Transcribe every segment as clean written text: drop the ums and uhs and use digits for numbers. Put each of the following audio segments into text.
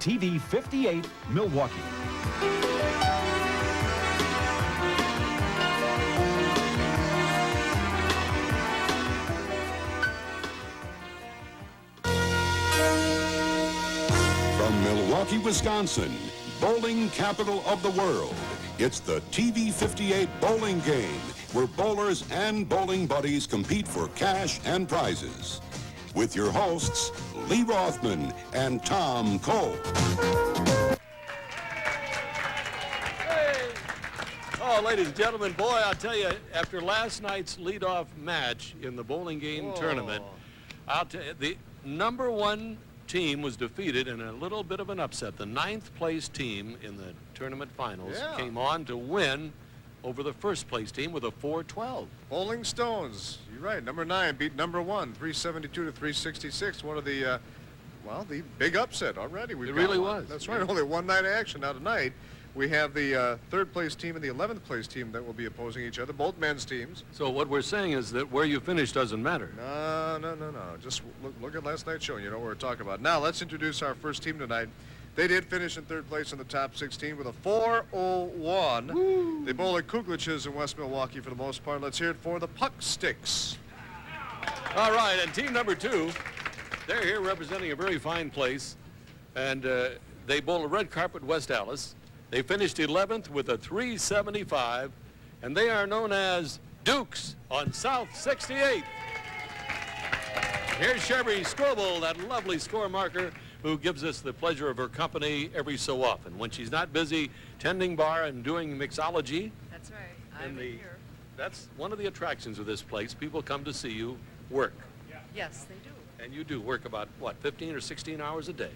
TV 58, Milwaukee. From Milwaukee, Wisconsin, bowling capital of the world, it's the TV 58 bowling game, where bowlers and bowling buddies compete for cash and prizes. With your hosts, Lee Rothman and Tom Cole. Hey! Oh, ladies and gentlemen, boy, I'll tell you, after last night's leadoff match in the bowling game tournament, I'll tell you, the number one team was defeated in a little bit of an upset. The 9th place team in the tournament finals came on to win over the first place team with a 4-12. Bowling Stones, you're right, number 9 beat number 1, 372 to 366. One of the, well, the big upset already. It really was. That's right, only one night action. Now tonight, we have the 3rd place team and the 11th place team that will be opposing each other, both men's teams. So what we're saying is that where you finish doesn't matter. No. Just look at last night's show, and you know what we're talking about. Now, let's introduce our first team tonight. They did finish in 3rd place in the top 16 with a 401. Woo. They bowl at Kuglich's in West Milwaukee for the most part. Let's hear it for the Puck Sticks. All right, and team number 2, they're here representing a very fine place, and they bowl a red carpet West Allis. They finished 11th with a 375, and they are known as Dukes on South 68. Here's Sherry Strobel, that lovely score marker, who gives us the pleasure of her company every so often. When she's not busy tending bar and doing mixology. That's right. I'm here. That's one of the attractions of this place. People come to see you work. Yes, they do. And you do work about, what, 15 or 16 hours a day?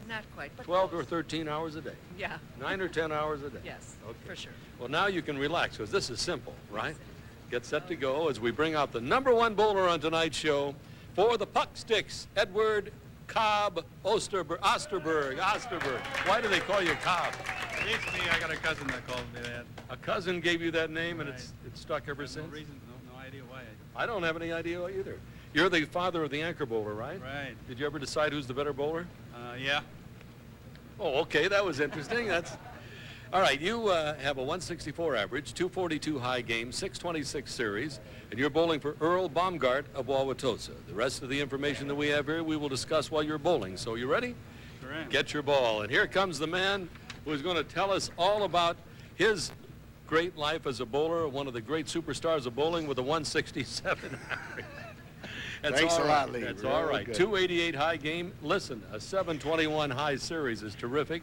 Not quite, but 12 close. or 13 hours a day? Yeah. 9 or 10 hours a day? Yes, Okay. for sure. Well, now you can relax, because this is simple, right? Get set to go as we bring out the number 1 bowler on tonight's show for the Puck Sticks, Edward Cobb Osterberg. Why do they call you Cobb? It's me. I got a cousin that called me that. A cousin gave you that name, and it's stuck ever No since? reason, no idea why. I don't have any idea either. You're the father of the anchor bowler, right? Right. Did you ever decide who's the better bowler? Yeah. Oh, okay, that was interesting. That's all right. You have a 164 average, 242 high game, 626 series, and you're bowling for Earl Baumgart of Wauwatosa. The rest of the information that we have here, we will discuss while you're bowling. So you ready? Sure am. Get your ball, and here comes the man who is going to tell us all about his great life as a bowler, one of the great superstars of bowling with a 167 average. Thanks a lot, Lee. That's Really all right. good. 288 high game. Listen, a 721 high series is terrific.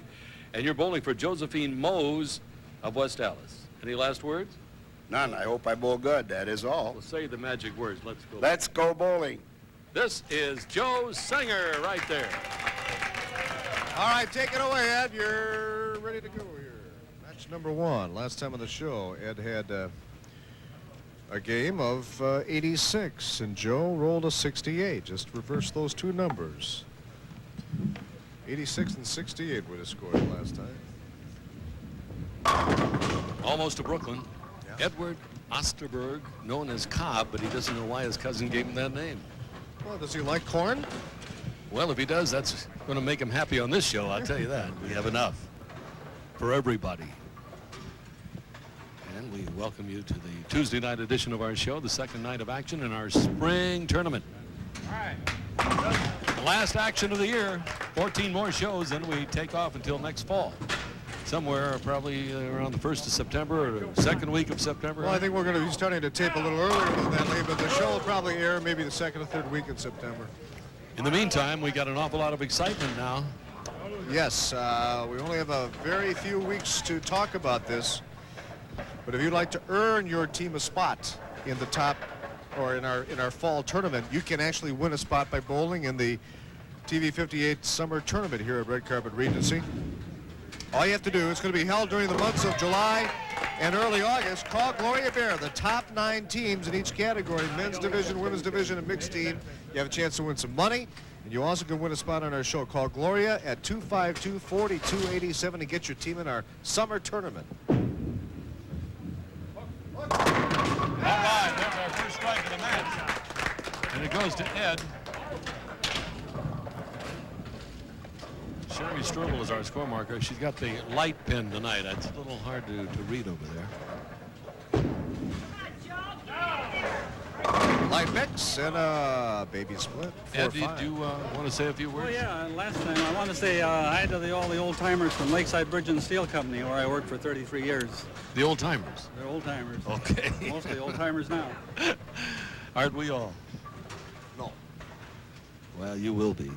And you're bowling for Josephine Mose of West Allis. Any last words? None. I hope I bowl good. That is all. Well, say the magic words. Let's go. Let's go bowling. This is Joe Singer right there. All right, take it away, Ed. You're ready to go here. Match number 1. Last time on the show, Ed had a game of 86, and Joe rolled a 68. Just reverse those two numbers. 86 and 68 would have scored last time. Almost to Brooklyn. Yeah. Edward Osterberg, known as Cobb, but he doesn't know why his cousin gave him that name. Well, does he like corn? Well, if he does, that's going to make him happy on this show, I'll tell you that. We have enough for everybody. And we welcome you to the Tuesday night edition of our show, the second night of action in our spring tournament. All right. The last action of the year, 14 more shows, then we take off until next fall. Somewhere probably around the 1st of September or second week of September. Well, I think we're going to be starting to tape a little earlier than that, Lee, but the show will probably air maybe the 2nd or 3rd week in September. In the meantime, we got an awful lot of excitement now. Yes, we only have a very few weeks to talk about this, but if you'd like to earn your team a spot in the top or in our fall tournament, you can actually win a spot by bowling in the TV 58 summer tournament here at Red Carpet Regency. All you have to do, it's going to be held during the months of July and early August. Call Gloria Bear, the top 9 teams in each category, men's division, women's division, and mixed team. You have a chance to win some money, and you also can win a spot on our show. Call Gloria at 252-4287 and get your team in our summer tournament. All right, there's our first strike of the match. And it goes to Ed. Sherry Strobel is our score marker. She's got the light pin tonight. It's a little hard to read over there. Light mix and a baby split. Ed, did you want to say a few words? Oh, yeah, last time I want to say hi to all the old timers from Lakeside Bridge and Steel Company, where I worked for 33 years. The old timers. They're old timers. Okay. Mostly old timers now. Aren't we all? No. Well, you will be.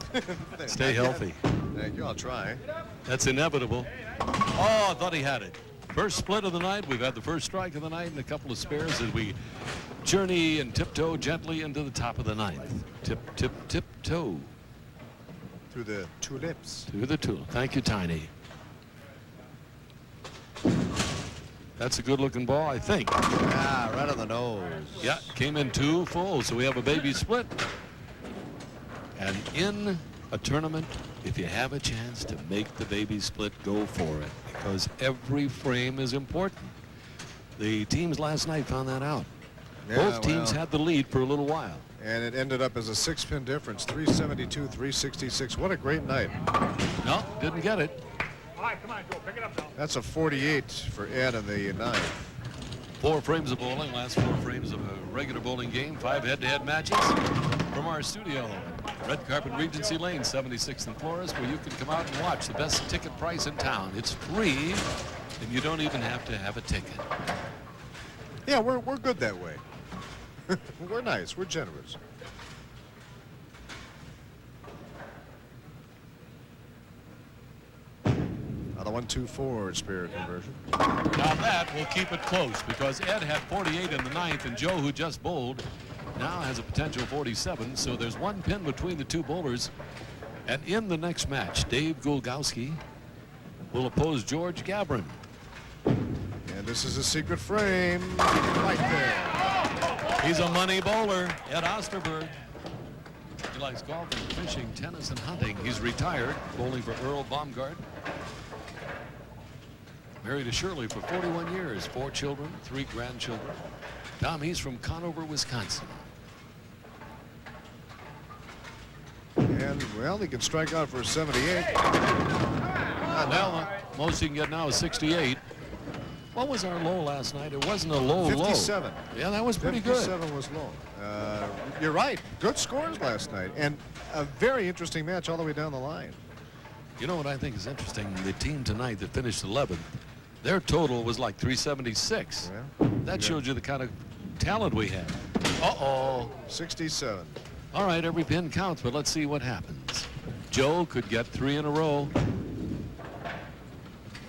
Stay healthy. Thank you. I'll try. That's inevitable. Oh, I thought he had it. First split of the night. We've had the first strike of the night and a couple of spares as we journey and tiptoe gently into the top of the ninth. Tip, tip, tiptoe. Through the tulips. Through the tulip. Thank you, Tiny. That's a good-looking ball, I think. Ah, right on the nose. Yeah, came in 2 full, so we have a baby split. And in a tournament, if you have a chance to make the baby split, go for it, because every frame is important. The teams last night found that out. Yeah, Both teams well, had the lead for a little while. and it ended up as a 6-pin difference, 372, 366. What a great night. No, didn't get it. All right, come on, Joe, pick it up now. That's a 48 for Ed in the ninth. 4 frames of bowling, last 4 frames of a regular bowling game, 5 head-to-head matches from our studio. Red Carpet Regency Lane, 76th and Flores, where you can come out and watch the best ticket price in town. It's free, and you don't even have to have a ticket. Yeah, we're good that way. We're nice. We're generous. Another 1-2-4 spare conversion. Now that will keep it close, because Ed had 48 in the ninth, and Joe, who just bowled, now has a potential 47. So there's 1 pin between the 2 bowlers. And in the next match, Dave Gulgowski will oppose George Gabrin. And this is a secret frame right there. He's a money bowler, Ed Osterberg. He likes golfing, fishing, tennis, and hunting. He's retired, bowling for Earl Baumgart. Married to Shirley for 41 years, 4 children, 3 grandchildren. Tom, he's from Conover, Wisconsin. And, well, he can strike out for a 78. Well, most he can get now is 68. What was our low last night? It wasn't a low 57. low. Yeah, that was pretty good. 57 was low. You're right. Good scores last night. And a very interesting match all the way down the line. You know what I think is interesting? The team tonight that finished 11th, their total was like 376. Yeah. That shows you the kind of talent we have. Uh-oh. 67. All right, every pin counts, but let's see what happens. Joe could get 3 in a row.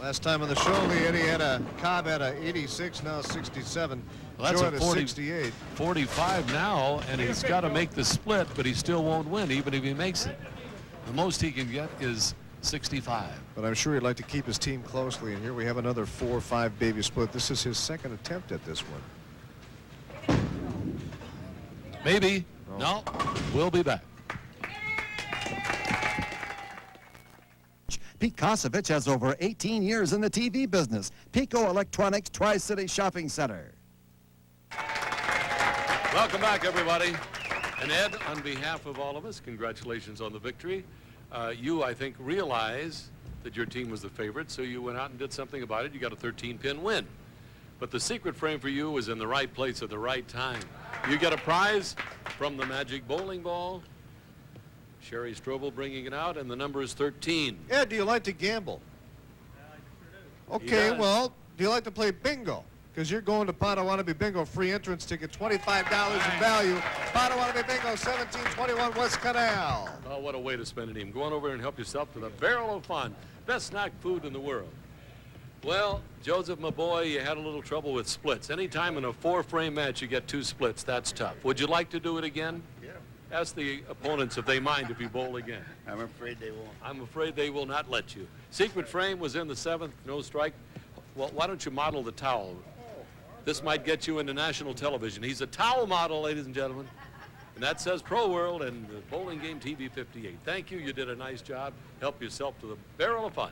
Last time on the show, Eddie had a Cobb at a 86, now 67. Well, that's Joe a at 40 68. 45 now, and he's got to make the split, but he still won't win, even if he makes it. The most he can get is 65. But I'm sure he'd like to keep his team closely. And here we have another 4-5 baby split. This is his second attempt at this one. Maybe. No. We'll be back. Pete Kosovich has over 18 years in the TV business. Pico Electronics Tri-City Shopping Center. Welcome back, everybody. And Ed, on behalf of all of us, congratulations on the victory. You, I think, realize that your team was the favorite, so you went out and did something about it. You got a 13-pin win. But the secret frame for you was in the right place at the right time. You get a prize from the Magic Bowling Ball. Sherry Strobel bringing it out, and the number is 13. Ed, do you like to gamble? He Okay, does. well, do you like to play bingo? Because you're going to Potawatomi Bingo, free entrance ticket, $25 in value. Potawatomi Bingo, 1721 West Canal. Oh, what a way to spend an evening. Go on over and help yourself to the Barrel of Fun. Best snack food in the world. Well, Joseph, my boy, you had a little trouble with splits. Anytime in a 4-frame match you get 2 splits, that's tough. Would you like to do it again? Yeah. Ask the opponents if they mind if you bowl again. I'm afraid they won't. I'm afraid they will not let you. Secret frame was in the 7th, no strike. Well, why don't you model the towel? This might get you into national television. He's a towel model, ladies and gentlemen. And that says Pro World and the Bowling Game TV 58. Thank you. You did a nice job. Help yourself to the Barrel of Fun.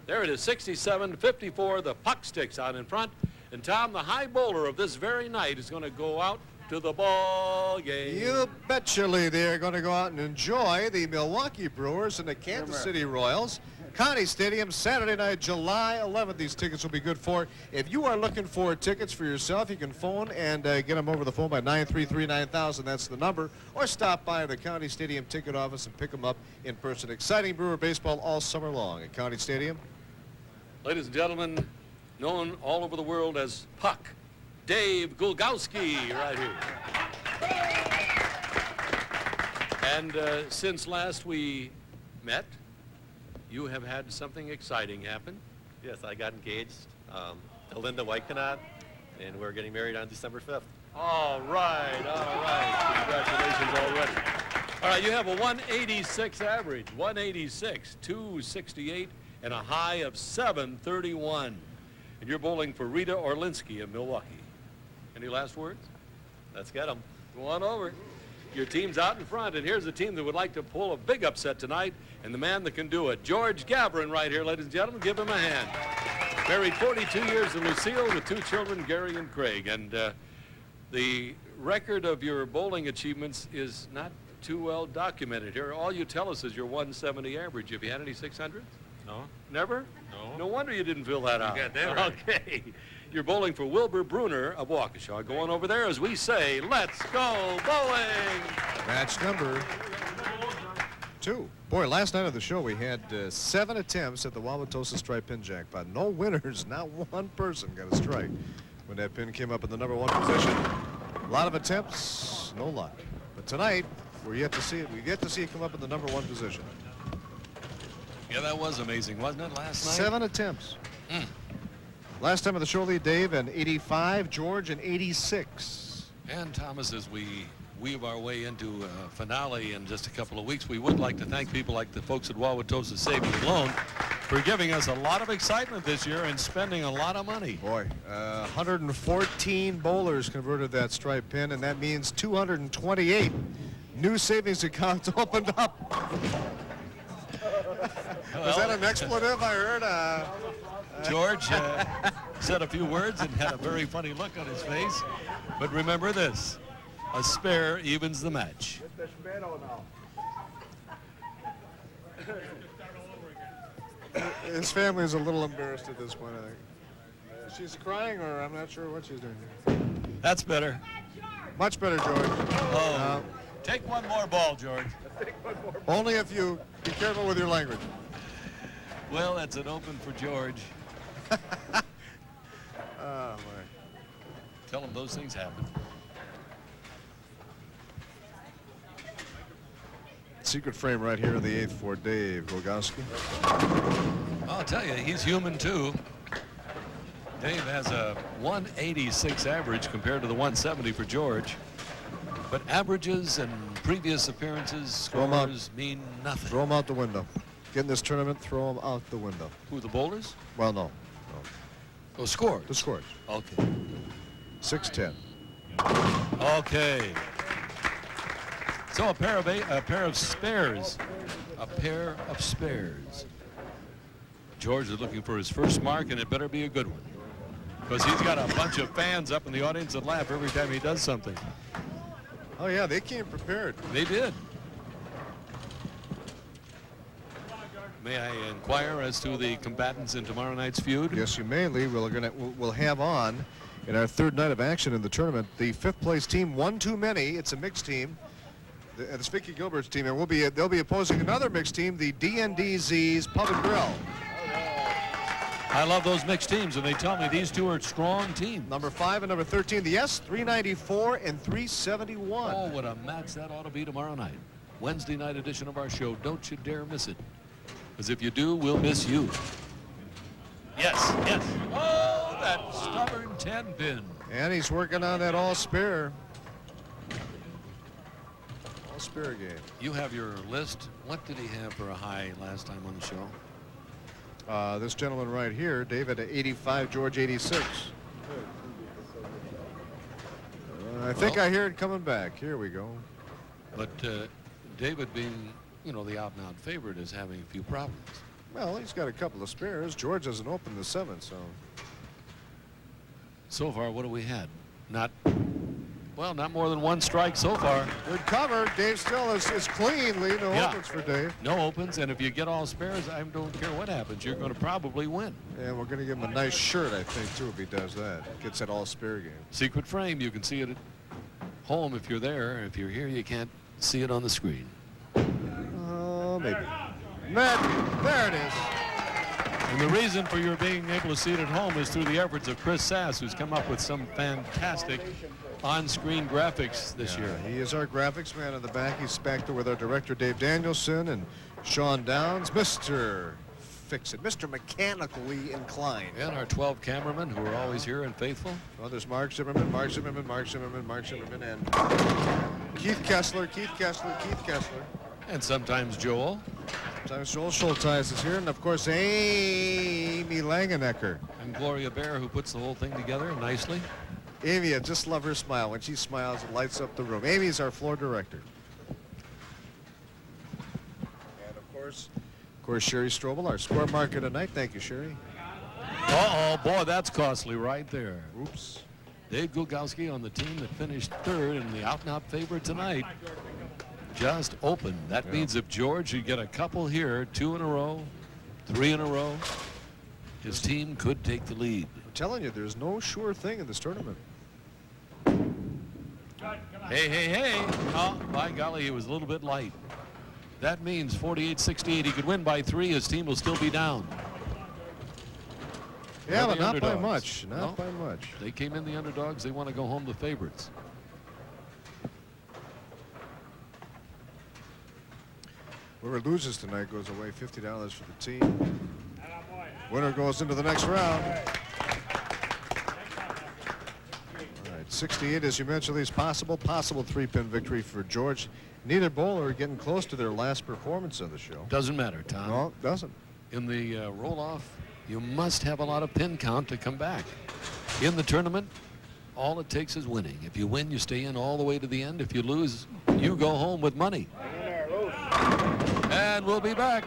There it is, 67-54. The puck sticks out in front. And Tom, the high bowler of this very night, is going to go out to the ball game. You betcha, Lee. They're going to go out and enjoy the Milwaukee Brewers and the Kansas City Royals County Stadium, Saturday night, July 11th. These tickets will be good for. If you are looking for tickets for yourself, you can phone and get them over the phone by 933-9000. That's the number. Or stop by the County Stadium ticket office and pick them up in person. Exciting Brewer baseball all summer long at County Stadium. Ladies and gentlemen, known all over the world as Puck, Dave Gulgowski, right here. And since last we met, you have had something exciting happen. Yes, I got engaged to Linda Whitecanot, and we're getting married on December 5th. All right, all right. Congratulations already. All right, you have a 186 average, 186, 268, and a high of 731. And you're bowling for Rita Orlinsky of Milwaukee. Any last words? Let's get them. Go on over. Your team's out in front, and here's a team that would like to pull a big upset tonight, and the man that can do it, George Gavrin, right here, ladies and gentlemen. Give him a hand. Married 42 years in Lucille with 2 children, Gary and Craig. And the record of your bowling achievements is not too well documented here. All you tell us is your 170 average. Have you had any 600s? No. Never? No. No wonder you didn't fill that out. You got that right. Okay. You're bowling for Wilbur Bruner of Waukesha. Going over there as we say, let's go bowling! Match number 2. Boy, last night of the show we had 7 attempts at the Wauwatosa striped pin jackpot. No winners, not one person got a strike when that pin came up in the number 1 position. A lot of attempts, no luck. But tonight, we're yet to see it. We've yet to see it come up in the number 1 position. Yeah, that was amazing, wasn't it, last night? 7 attempts. Last time of the show lead, Dave, an 85, George, an 86. And Thomas, as we weave our way into a finale in just a couple of weeks, we would like to thank people like the folks at Wauwatosa Savings and Loan for giving us a lot of excitement this year and spending a lot of money. Boy, 114 bowlers converted that striped pin, and that means 228 new savings accounts opened up. Was that an expletive I heard? George said a few words and had a very funny look on his face. But remember this, a spare evens the match. His family is a little embarrassed at this point, I think. She's crying, or I'm not sure what she's doing. That's better. Much better, George. Oh, take one more ball, George. Only if you be careful with your language. Well, that's an open for George. Oh, my. Tell him those things happen. Secret frame right here in the 8th for Dave Gulgowski. I'll tell you, he's human too. Dave has a 186 average compared to the 170 for George. But averages and previous appearances, Throw 'em out. scores mean nothing. Throw him out the window. Get in this tournament, throw him out the window. Who, the bowlers? Well, no. Oh, scores. The scores. Okay. 6-10. Okay. So a pair of spares. A pair of spares. George is looking for his first mark, and it better be a good one, because he's got a bunch of fans up in the audience that laugh every time he does something. Oh, yeah, they came prepared. They did. May I inquire as to the combatants in tomorrow night's feud? Yes, you may, Lee. We'll have on in our 3rd night of action in the tournament the 5th place team, one too many. It's a mixed team. It's Vicky Gilbert's team, and they'll be opposing another mixed team, the DNDZ's Pub and Grill. I love those mixed teams, and they tell me these two are strong teams. Number 5 and number 13, the S, 394 and 371. Oh, what a match that ought to be tomorrow night. Wednesday night edition of our show. Don't you dare miss it, because if you do, we'll miss you. Yes, yes. Oh, that stubborn 10-pin. And he's working on that all-spare. All-spare game. You have your list. What did he have for a high last time on the show? This gentleman right here, David, 85, George, 86. I think I hear it coming back. Here we go. But David, being, the out-and-out favorite, is having a few problems. Well, he's got a couple of spares. George hasn't opened the 7th, so. So far, what have we had? Not Well, not more than one strike so far. Good cover. Dave Still is cleanly. No Yeah. opens for Dave. No opens, and if you get all spares, I don't care what happens. You're going to probably win. And we're going to give him a nice shirt, I think, too, if he does that. Gets that all-spare game. Secret frame, you can see it at home if you're there. If you're here, you can't see it on the screen. Oh, maybe. Net. There it is. And the reason for your being able to see it at home is through the efforts of Chris Sass, who's come up with some fantastic on-screen graphics this year. He is our graphics man in the back. He's back there with our director, Dave Danielson, and Sean Downs. Mr. Fix-It. Mr. Mechanically Inclined. And our 12 cameramen who are always here and faithful. Well, there's Mark Zimmerman, Mark Zimmerman, Mark Zimmerman, Mark Zimmerman, and Keith Kessler, Keith Kessler, Keith Kessler. And sometimes Joel. Sometimes Joel Schulteis is here, and of course Amy Langenecker. And Gloria Bear, who puts the whole thing together nicely. Amy, I just love her smile. When she smiles, it lights up the room. Amy's our floor director. And of course, Sherry Strobel, our score marker tonight. Thank you, Sherry. Uh-oh, boy, that's costly right there. Oops. Dave Gulgowski on the team that finished third and the out-and-out favorite tonight. Just opened. That means if George should get a couple here, 2 in a row, 3 in a row, his team could take the lead. I'm telling you, there's no sure thing in this tournament. Hey, hey, hey. Oh, by golly, he was a little bit light. That means 48-68. He could win by 3. His team will still be down. Yeah, They're but the not by underdogs. much. Not No. by much. They came in the underdogs. They want to go home the favorites. Whoever loses tonight goes away $50 for the team. Winner goes into the next round. All right, 68, as you mentioned, is possible 3-pin victory for George. Neither bowler are getting close to their last performance of the show. Doesn't matter, Tom. No, it doesn't. In the roll-off, you must have a lot of pin count to come back. In the tournament, all it takes is winning. If you win, you stay in all the way to the end. If you lose, you go home with money. And we'll be back.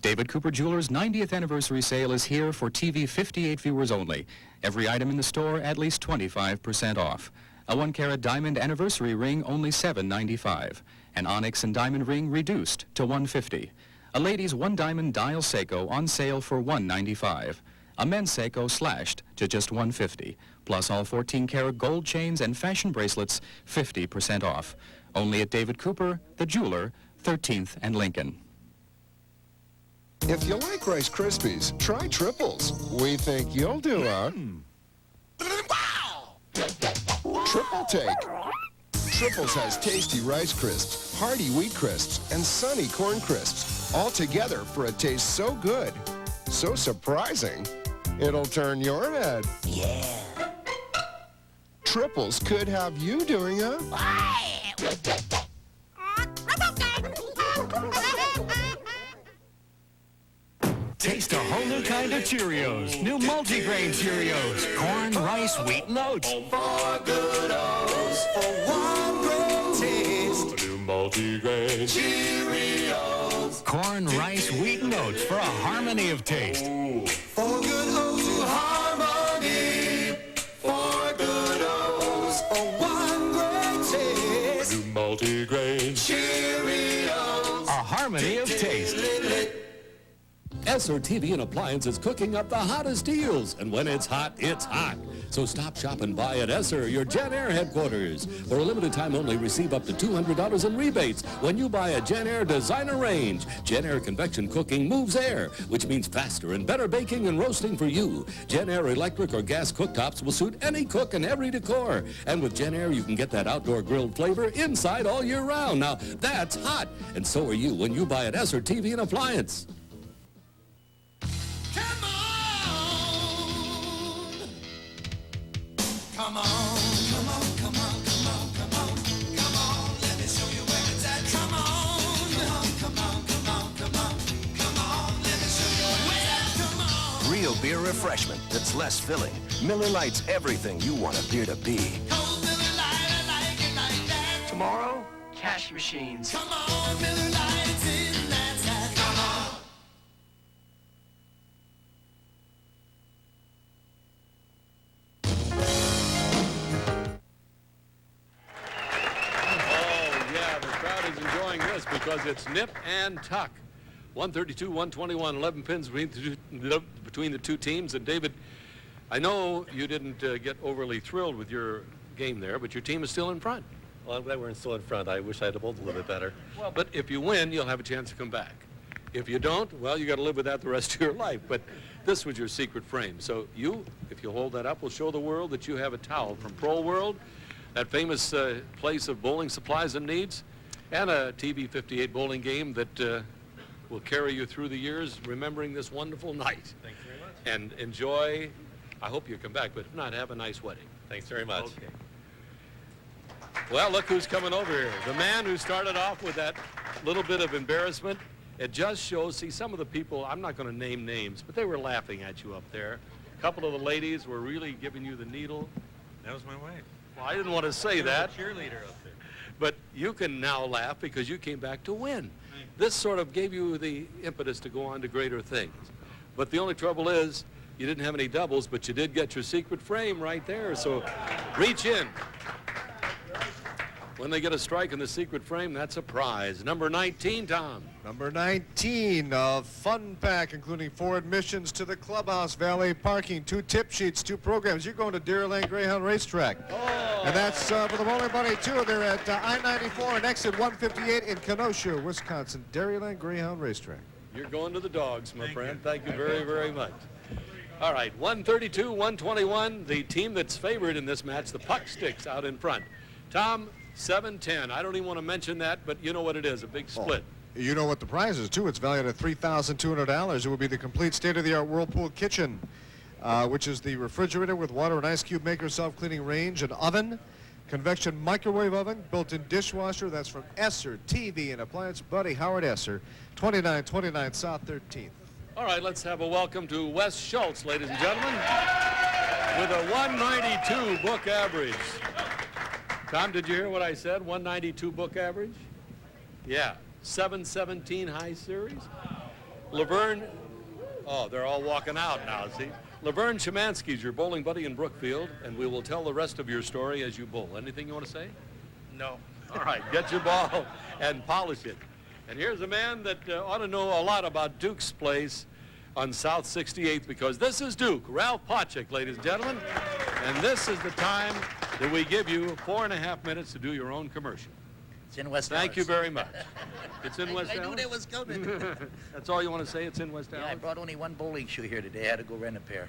David Cooper Jewelers' 90th anniversary sale is here for TV 58 viewers only. Every item in the store at least 25% off. A 1-carat diamond anniversary ring only $7.95. An onyx and diamond ring reduced to $150. A ladies' 1-diamond dial Seiko on sale for $195. A men's Seiko slashed to just $150. Plus all 14-karat gold chains and fashion bracelets 50% off. Only at David Cooper, the jeweler, 13th and Lincoln. If you like Rice Krispies, try Triples. We think you'll do a triple take. Triples has tasty Rice Crisps, hearty Wheat Crisps, and sunny Corn Crisps, all together for a taste so good, so surprising, it'll turn your head. Yeah. Triples could have you doing a Taste a whole new kind of Cheerios. New multigrain Cheerios. Corn, rice, wheat, and oats. 4 good O's for one great taste. New multigrain Cheerios. Corn, rice, wheat, and oats for a harmony of taste. 4 good O's harmony. 4 good O's for one great taste. New multigrain Cheerios. A harmony of taste. Esser TV and Appliance is cooking up the hottest deals, and when it's hot, it's hot. So stop, shop, and buy at Esser, your Jen Air headquarters. For a limited time only, receive up to $200 in rebates when you buy a Jen Air designer range. Jen Air convection cooking moves air, which means faster and better baking and roasting for you. Jen Air electric or gas cooktops will suit any cook and every decor. And with Jen Air, you can get that outdoor grilled flavor inside all year round. Now, that's hot, and so are you when you buy at Esser TV and Appliance. Come on, come on, come on, come on, come on, come on, let me show you where it's at. Come on, come on, come on, come on, come on, let me show you where it's at. Come on. Real beer refreshment that's less filling. Miller Lite's everything you want a beer to be. Cold Miller Lite, I like it like that. Tomorrow, cash machines. Come on, Miller Lite's in that hat. Come on. because it's nip and tuck. 132, 121, 11 pins between the two teams. And David, I know you didn't get overly thrilled with your game there, but your team is still in front. Well, I'm glad we're still in front. I wish I had bowled a little bit better. Well, but if you win, you'll have a chance to come back. If you don't, well, you got to live with that the rest of your life. But this was your secret frame. So you, if you hold that up, will show the world that you have a towel from Pro World, that famous place of bowling supplies and needs, and a TV 58 bowling game that will carry you through the years, remembering this wonderful night. Thanks very much. And enjoy. I hope you come back, but if not, have a nice wedding. Thanks very much. Okay. Well, look who's coming over here. The man who started off with that little bit of embarrassment. It just shows, see, some of the people, I'm not going to name names, but they were laughing at you up there. A couple of the ladies were really giving you the needle. That was my wife. Well, I didn't want to say that. Cheerleader up there. But you can now laugh because you came back to win. This sort of gave you the impetus to go on to greater things. But the only trouble is you didn't have any doubles, but you did get your secret frame right there. So reach in. When they get a strike in the secret frame, that's a prize. Number 19, Tom. Number 19, a fun pack, including 4 admissions to the clubhouse, valet parking, 2 tip sheets, 2 programs. You're going to Deer Lane Greyhound Racetrack. Oh. And that's for the Bowling Bunny, too. They're at I-94 and exit 158 in Kenosha, Wisconsin. Dairyland Greyhound Racetrack. You're going to the dogs, my friend. Thank you very, very much. All right, 132, 121. The team that's favored in this match, the Puck Sticks, out in front. Tom, 7-10. I don't even want to mention that, but you know what it is, a big split. Oh, you know what the prize is, too. It's valued at $3,200. It will be the complete state-of-the-art Whirlpool kitchen, which is the refrigerator with water and ice cube maker, self-cleaning range, an oven, convection microwave oven, built-in dishwasher. That's from Esser TV and Appliance Buddy Howard Esser, 2929 South 13th. All right, let's have a welcome to Wes Schultz, ladies and gentlemen, with a 192 book average. Tom, did you hear what I said? 192 book average? Yeah. 717 high series. Laverne, oh, they're all walking out now, see? Laverne Szymanski's your bowling buddy in Brookfield, and we will tell the rest of your story as you bowl. Anything you want to say? No. All right, get your ball and polish it. And here's a man that ought to know a lot about Duke's place on South 68th, because this is Duke, Ralph Pochik, ladies and gentlemen. And this is the time that we give you 4.5 minutes to do your own commercial. It's in West Thank Dallas. you very much. It's in West I Dallas? knew that was coming. That's all you want to say? It's in West Dallas? Yeah, I brought only 1 bowling shoe here today. I had to go rent a pair.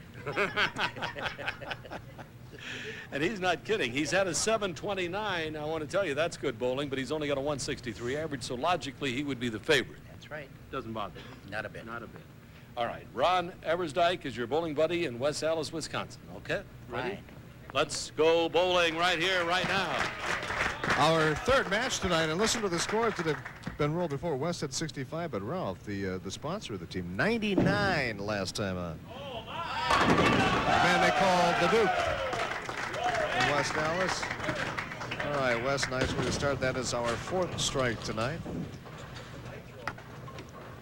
And he's not kidding. He's had a 729. I want to tell you, that's good bowling, but he's only got a 163 average, so logically he would be the favorite. That's right. Doesn't bother me. Not a bit. Not a bit. All right. Ron Eversdyke is your bowling buddy in West Allis, Wisconsin. Okay? Ready? Fine. Let's go bowling right here, right now. Our third match tonight, and listen to the scores that have been rolled before. West had 65, but Ralph, the sponsor of the team, 99 last time on. The man they call the Duke in West Dallas. All right, West, nice way to start. That is our 4th strike tonight.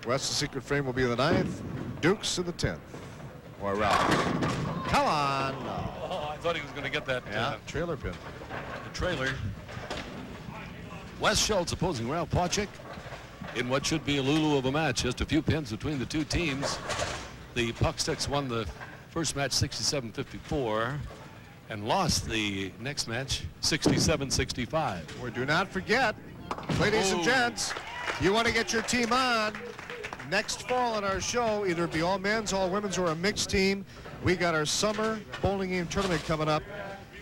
West's secret frame will be the 9th. Duke's in the 10th. Or Ralph. Come on. Oh, I thought he was going to get that trailer pin. the trailer. Wes Schultz opposing Ralph Pochik in what should be a Lulu of a match. Just a few pins between the two teams. The Puck Sticks won the first match 67-54 and lost the next match 67-65. We do not forget, ladies and gents, you want to get your team on next fall on our show, either it be all men's, all women's, or a mixed team. We got our summer bowling game tournament coming up,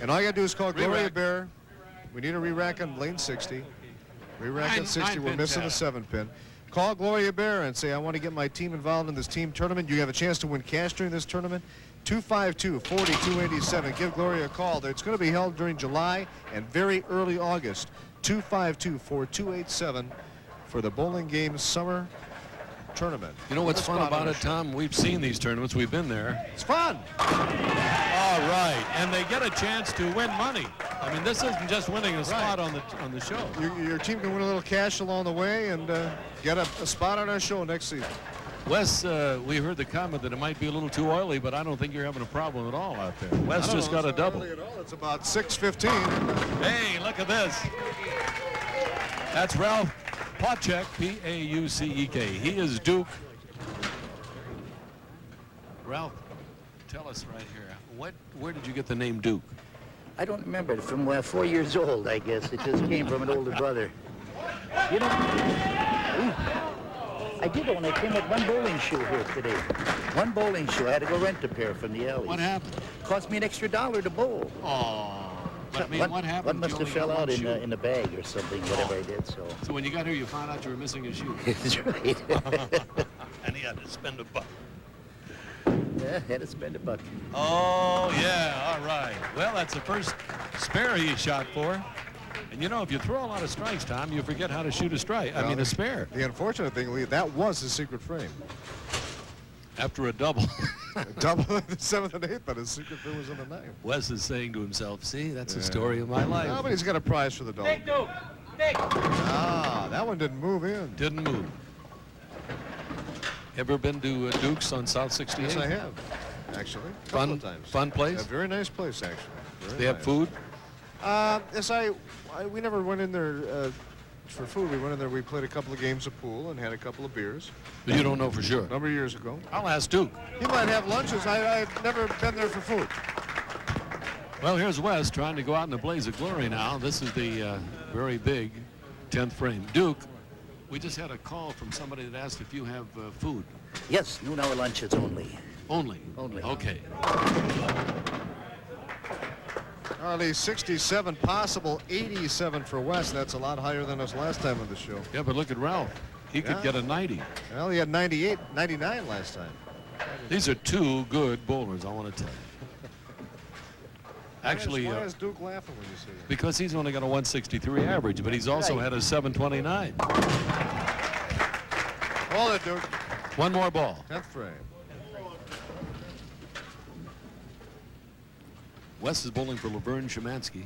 and all you got to do is call Gloria Bear. We need a re-rack on lane 60. Re-rack on 60. We're missing the 7-pin. Call Gloria Bear and say, I want to get my team involved in this team tournament. You have a chance to win cash during this tournament. 252-4287. Give Gloria a call. It's going to be held during July and very early August. 252-4287 for the bowling game summer tournament. You know what's fun about it, Tom? We've seen these tournaments. We've been there. It's fun. All right, and they get a chance to win money. I mean, this isn't just winning a spot on the show. Your team can win a little cash along the way and get a spot on our show next season. Wes, we heard the comment that it might be a little too oily, but I don't think you're having a problem at all out there. Wes just got a double. At all. It's about 6:15. Hey, look at this. That's Ralph Pauczek, P-A-U-C-E-K. He is Duke. Ralph, tell us right here, where did you get the name Duke? I don't remember it. From 4 years old, I guess. It just came from an older brother. You know, I did when I came with one bowling shoe here today. One bowling shoe. I had to go rent a pair from the alley. What happened? Cost me an extra $1 to bowl. Oh. But I mean, what happened? One must have fell out in the bag or something, whatever I did, so. So when you got here, you found out you were missing a shoe. That's right. And he had to spend $1. Yeah, had to spend $1. Oh, yeah, all right. Well, that's the first spare he shot for. And you know, if you throw a lot of strikes, Tom, you forget how to shoot a strike. I mean, a spare. The unfortunate thing, Lee, that was his secret frame. After a double. A double in the 7th and 8th, but his secret frame was in the 9th. Wes is saying to himself, see, that's the story of my life. No, but he's got a prize for the dog. Ah, that one didn't move in. Didn't move. Ever been to Duke's on South 68? Yes, I have, actually. A couple of times. Fun place? A very nice place, actually. Very They have nice. food? Yes, we never went in there for food. We went in there, we played a couple of games of pool and had a couple of beers. But you don't know for sure. A number of years ago. I'll ask Duke. He might have lunches. I've never been there for food. Well, here's Wes trying to go out in a blaze of glory now. This is the very big 10th frame. Duke, we just had a call from somebody that asked if you have food. Yes, noon hour lunches only. Only? Only. Okay. Lee, 67 possible, 87 for West. That's a lot higher than us last time on the show. Yeah, but look at Ralph. He could get a 90. Well, he had 98, 99 last time. These are two good bowlers, I want to tell you. Actually, why is Duke laughing when you say that? because he's only got a 163 average, but he's also had a 729. Hold it, Duke. One more ball. 10th frame. Wes is bowling for Laverne Szymanski.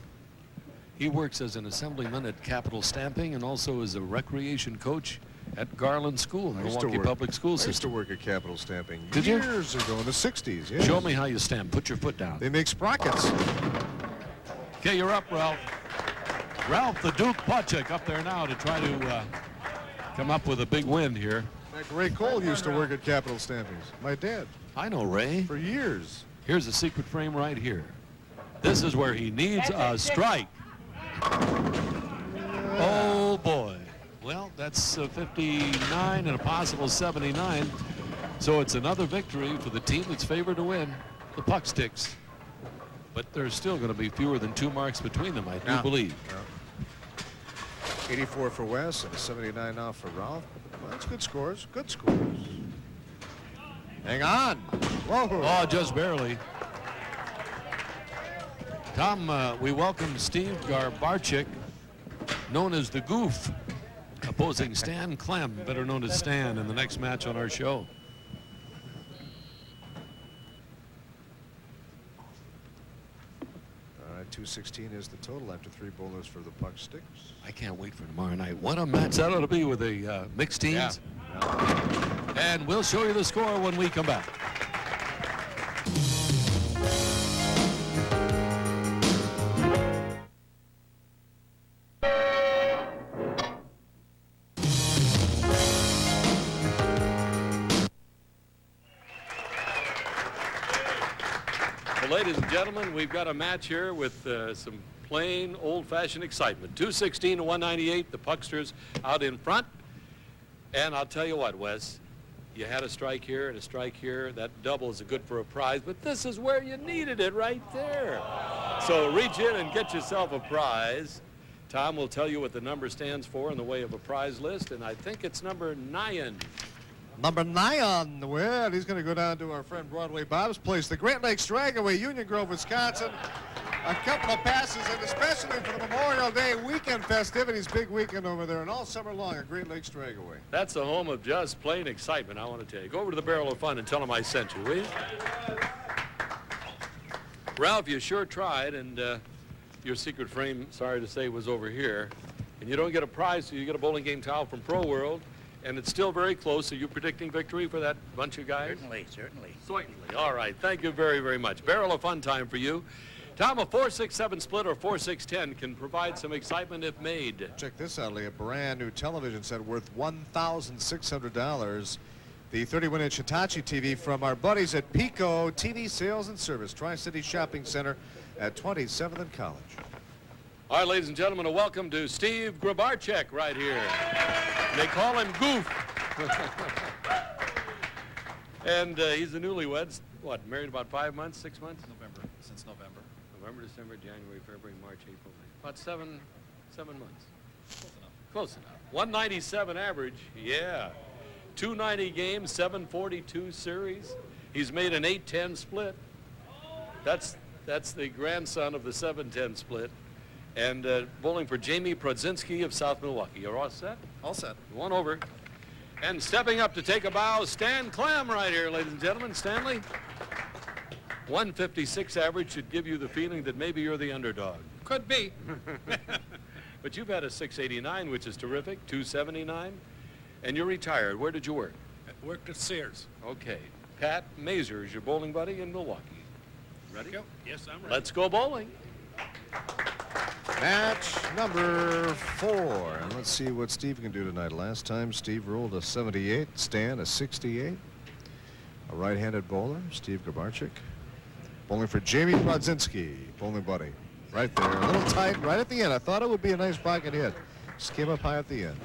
He works as an assemblyman at Capital Stamping and also as a recreation coach at Garland School, Milwaukee Public School I used to System. work at Capital Stamping Did you? years ago in the 60s. Yes. Show me how you stamp. Put your foot down. They make sprockets. Okay, you're up, Ralph. Ralph, the Duke Pauczek up there now to try to come up with a big win here. Like Ray Cole used to work at Capital Stampings. My dad. I know, Ray. For years. Here's a secret frame right here. This is where he needs a strike. Oh, boy. Well, that's 59 and a possible 79. So it's another victory for the team that's favored to win, the Puck Sticks. But there's still going to be fewer than 2 marks between them, I do believe. 84 for Wes and 79 now for Ralph. Well, that's good scores. Good scores. Hang on. Whoa. Oh, just barely. Tom, we welcome Steve Garbarczyk, known as the Goof, opposing Stan Clem, better known as Stan, in the next match on our show. All right, 216 is the total after 3 bowlers for the Puck Sticks. I can't wait for tomorrow night. What a match that ought to be with the mixed teams. Yeah. And we'll show you the score when we come back. Well, ladies and gentlemen, we've got a match here with some plain old-fashioned excitement. 216 to 198, the Pucksters out in front. And I'll tell you what, Wes, you had a strike here and a strike here. That double is good for a prize, but this is where you needed it, right there. So reach in and get yourself a prize. Tom will tell you what the number stands for in the way of a prize list, and I think it's number 9. Number 9. Well, he's going to go down to our friend Broadway Bob's place, the Great Lakes Dragaway, Union Grove, Wisconsin. A couple of passes, and especially for the Memorial Day weekend festivities, big weekend over there, and all summer long at Great Lakes Dragaway. That's the home of just plain excitement, I want to tell you. Go over to the Barrel of Fun and tell them I sent you, will you? Ralph, you sure tried, and your secret frame, sorry to say, was over here. And you don't get a prize, so you get a bowling game towel from Pro World. And it's still very close. Are you predicting victory for that bunch of guys? Certainly, certainly. Certainly. All right. Thank you very, very much. Barrel of Fun time for you. Tom, a 4-6-7 split or 4-6-10 can provide some excitement if made. Check this out, Lee. A brand new television set worth $1,600. The 31-inch Hitachi TV from our buddies at Pico TV Sales and Service, Tri-City Shopping Center at 27th and College. All right, ladies and gentlemen, a welcome to Steve Grabarczyk right here. They call him Goof. And he's a newlywed. What, married about 5 months, 6 months? Since November. November, December, January, February, March, April, May. About seven months. Close enough. 197 average, yeah. 290 games, 742 series. He's made an 8-10 split. That's the grandson of the 7-10 split. And bowling for Jamie Prodzinski of South Milwaukee. You're all set? All set. One over. And stepping up to take a bow, Stan Clem right here, ladies and gentlemen. Stanley. 156 average should give you the feeling that maybe you're the underdog. Could be. But you've had a 689, which is terrific, 279, and you're retired. Where did you work? I worked at Sears. Okay. Pat Mazer is your bowling buddy in Milwaukee. Ready? Yes, I'm ready. Let's go bowling. Match number 4. And let's see what Steve can do tonight. Last time, Steve rolled a 78, Stan a 68. A right-handed bowler, Steve Grabarczyk. Bowling for Jamie Prodzinski, bowling buddy. Right there, a little tight, right at the end. I thought it would be a nice pocket hit. Just came up high at the end.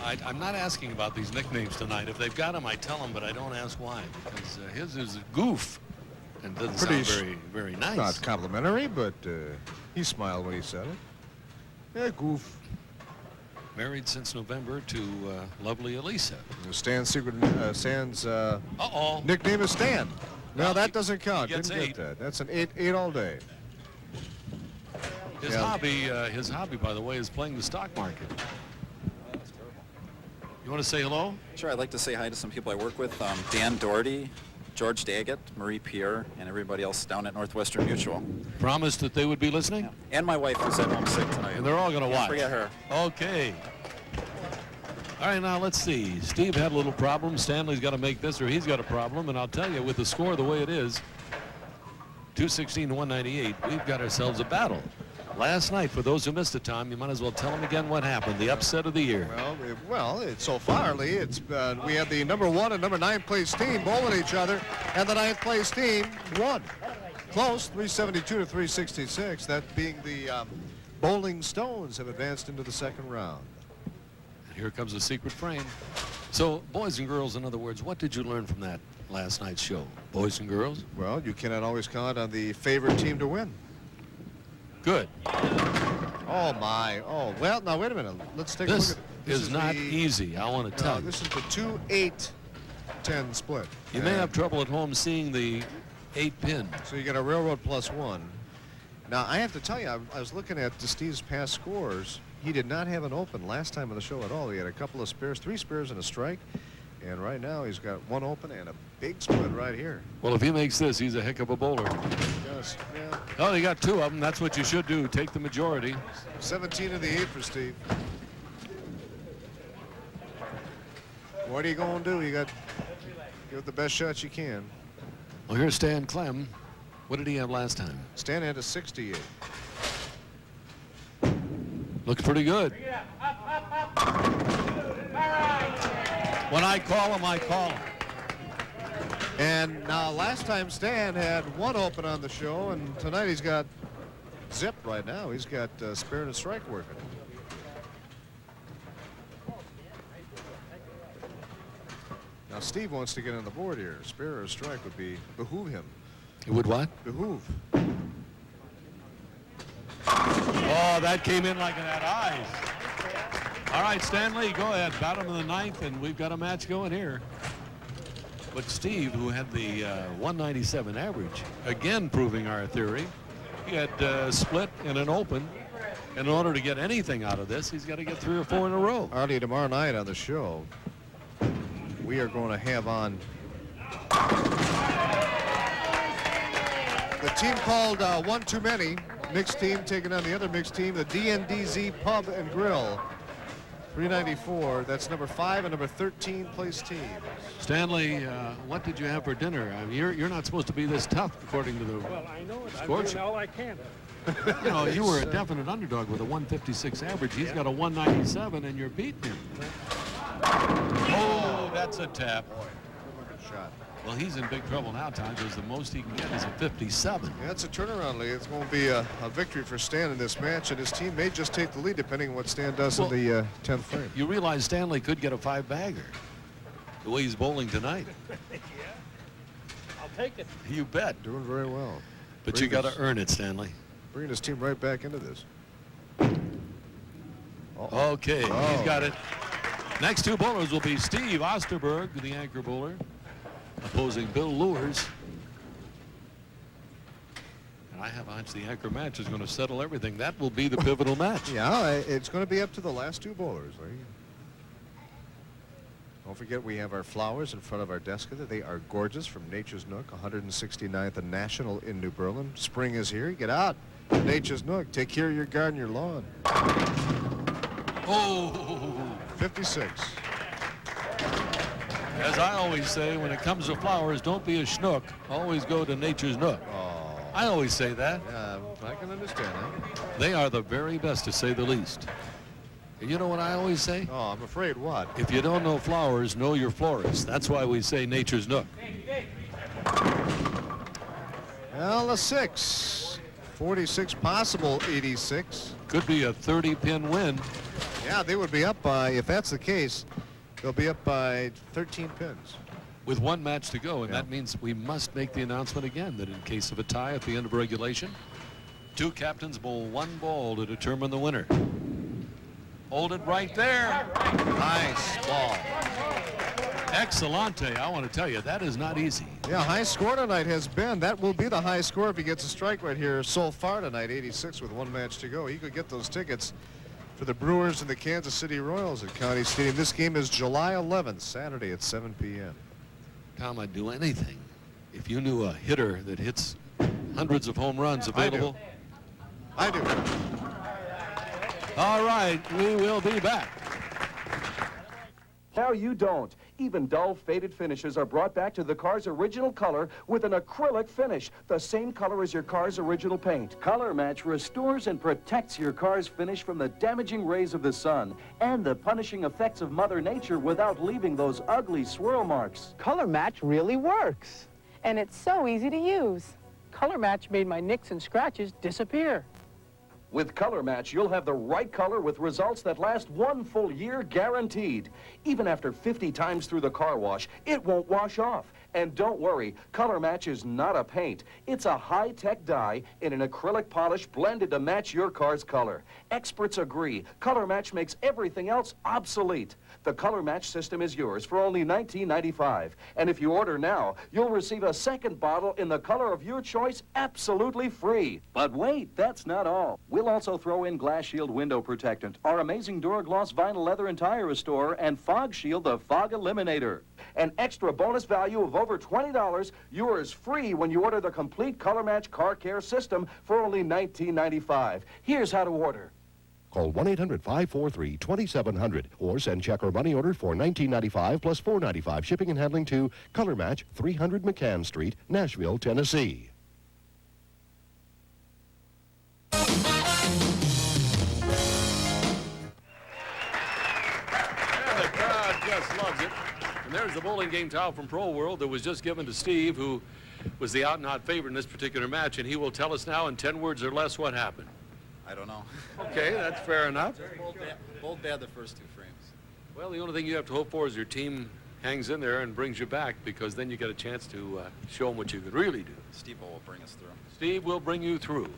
I'm not asking about these nicknames tonight. If they've got them, I tell them, but I don't ask why. Because his is a goof and doesn't sound very, very nice. Not complimentary, but he smiled when he said it. Yeah, goof. Married since November to lovely Elisa. Stan's Uh-oh. nickname is Stan. No, Well, that doesn't count. he gets Didn't 8. get that. That's an 8 all day. His hobby, by the way, is playing the stock market. You want to say hello? Sure, I'd like to say hi to some people I work with. Dan Doherty, George Daggett, Marie Pierre, and everybody else down at Northwestern Mutual. Promised that they would be listening? Yeah. And my wife who's at home sick tonight. And they're all going to watch. Forget her. Okay. All right, now let's see. Steve had a little problem. Stanley's got to make this or he's got a problem. And I'll tell you, with the score the way it is, 216 to 198, we've got ourselves a battle. Last night, for those who missed it, Tom, you might as well tell them again what happened, the upset of the year. Well, it's so far, Lee, it's we had the number 1 and number 9 place team bowling each other, and the 9th place team won. Close, 372 to 366. That being the Bowling Stones have advanced into the second round. And here comes the secret frame. So, boys and girls, in other words, what did you learn from that last night's show? Boys and girls? Well, you cannot always count on the favorite team to win. Good. Oh, my. Oh, well, now, wait a minute. Let's take a look at it. This is not easy, I want to tell you. This is the 2-8-10 split. You may have trouble at home seeing the 8-pin. So you get a railroad +1. Now, I have to tell you, I was looking at Steve's past scores. He did not have an open last time on the show at all. He had a couple of spares, 3 spares and a strike. And right now, he's got 1 open and a big split right here. Well, if he makes this, he's a heck of a bowler. Yes. Yeah. Oh, they got 2 of them. That's what you should do. Take the majority. 17 in the 8 for Steve. What are you going to do? You got give it the best shot you can. Well, here's Stan Clem. What did he have last time? Stan had a 68. Looks pretty good. When I call him, I call him. And now last time Stan had 1 open on the show, and tonight he's got zip right now. He's got spare and a strike working. Now Steve wants to get on the board here. Spare or strike would behoove him. It would what? Behoove. Oh, that came in like that eyes. All right, Stanley, go ahead. Bottom of the 9th, and we've got a match going here. But Steve, who had the 197 average, again proving our theory, he had split and an open. In order to get anything out of this, he's got to get 3 or 4 in a row. Artie, tomorrow night on the show, we are going to have on the team called One Too Many. Mixed team taking on the other mixed team, the DNDZ Pub and Grill. 394. That's number 5 and number 13 place teams. Stanley, what did you have for dinner? I mean, you're not supposed to be this tough, according to the Well, I know it. I'm score doing sheet. all I can. You know, you were a definite underdog with a 156 average. He's got a 197, and you're beating him. Oh, that's a tap. Good shot. Well, he's in big trouble now, Tom, because the most he can get is a 57. Yeah, it's a turnaround lead. It's going to be a victory for Stan in this match, and his team may just take the lead depending on what Stan does in the 10th frame. You realize Stanley could get a 5-bagger the way he's bowling tonight. Yeah. I'll take it. You bet. Doing very well. But you got to earn it, Stanley. Bringing his team right back into this. Okay, he's got it. Next two bowlers will be Steve Osterberg, the anchor bowler, opposing Bill Lewis. And I have a hunch the anchor match is going to settle everything. That will be the pivotal match. Yeah, it's going to be up to the last two bowlers, Larry. Don't forget we have our flowers in front of our desk. They are gorgeous from Nature's Nook, 169th and National in New Berlin. Spring is here. Get out to Nature's Nook. Take care of your garden, your lawn. Oh, 56. As I always say, when it comes to flowers, don't be a schnook. Always go to Nature's Nook. Oh. I always say that. Yeah, I can understand that. They are the very best, to say the least. And you know what I always say? Oh, I'm afraid what? If you don't know flowers, know your florist. That's why we say Nature's Nook. Well, a 6. 46 possible 86. Could be a 30-pin win. Yeah, they would be up by, if that's the case, they'll be up by 13 pins. With one match to go, and that means we must make the announcement again that in case of a tie at the end of regulation, two captains bowl one ball to determine the winner. Hold it right there. Nice ball. Excellente. I want to tell you, that is not easy. Yeah, high score tonight has been. That will be the high score if he gets a strike right here so far tonight, 86 with one match to go. He could get those tickets for the Brewers and the Kansas City Royals at County Stadium. This game is July 11th, Saturday at 7 p.m. Tom, I'd do anything if you knew a hitter that hits hundreds of home runs available. I do. All right, we will be back. Now you don't. Even dull, faded finishes are brought back to the car's original color with an acrylic finish, the same color as your car's original paint. Color Match restores and protects your car's finish from the damaging rays of the sun and the punishing effects of Mother Nature without leaving those ugly swirl marks. Color Match really works. And it's so easy to use. Color Match made my nicks and scratches disappear. With Color Match, you'll have the right color with results that last 1 full year guaranteed. Even after 50 times through the car wash, it won't wash off. And don't worry, Color Match is not a paint. It's a high-tech dye in an acrylic polish blended to match your car's color. Experts agree, Color Match makes everything else obsolete. The Color Match system is yours for only $19.95. And if you order now, you'll receive a second bottle in the color of your choice absolutely free. But wait, that's not all. We'll also throw in Glass Shield Window Protectant, our amazing Duragloss Vinyl Leather and Tire Restorer, and Fog Shield, the Fog Eliminator. An extra bonus value of over $20, yours free when you order the complete Color Match car care system for only $19.95. Here's how to order. Call 1-800-543-2700 or send check or money order for $19.95 plus $4.95 shipping and handling to Color Match, 300 McCann Street, Nashville, Tennessee. The crowd just loves it. And there's the bowling game towel from Pro World that was just given to Steve, who was the out-and-out favorite in this particular match, and he will tell us now in 10 words or less what happened. I don't know. Okay, that's fair enough. Both bad the first two frames. Well, the only thing you have to hope for is your team hangs in there and brings you back, because then you get a chance to show them what you could really do. Steve will bring us through. Steve will bring you through.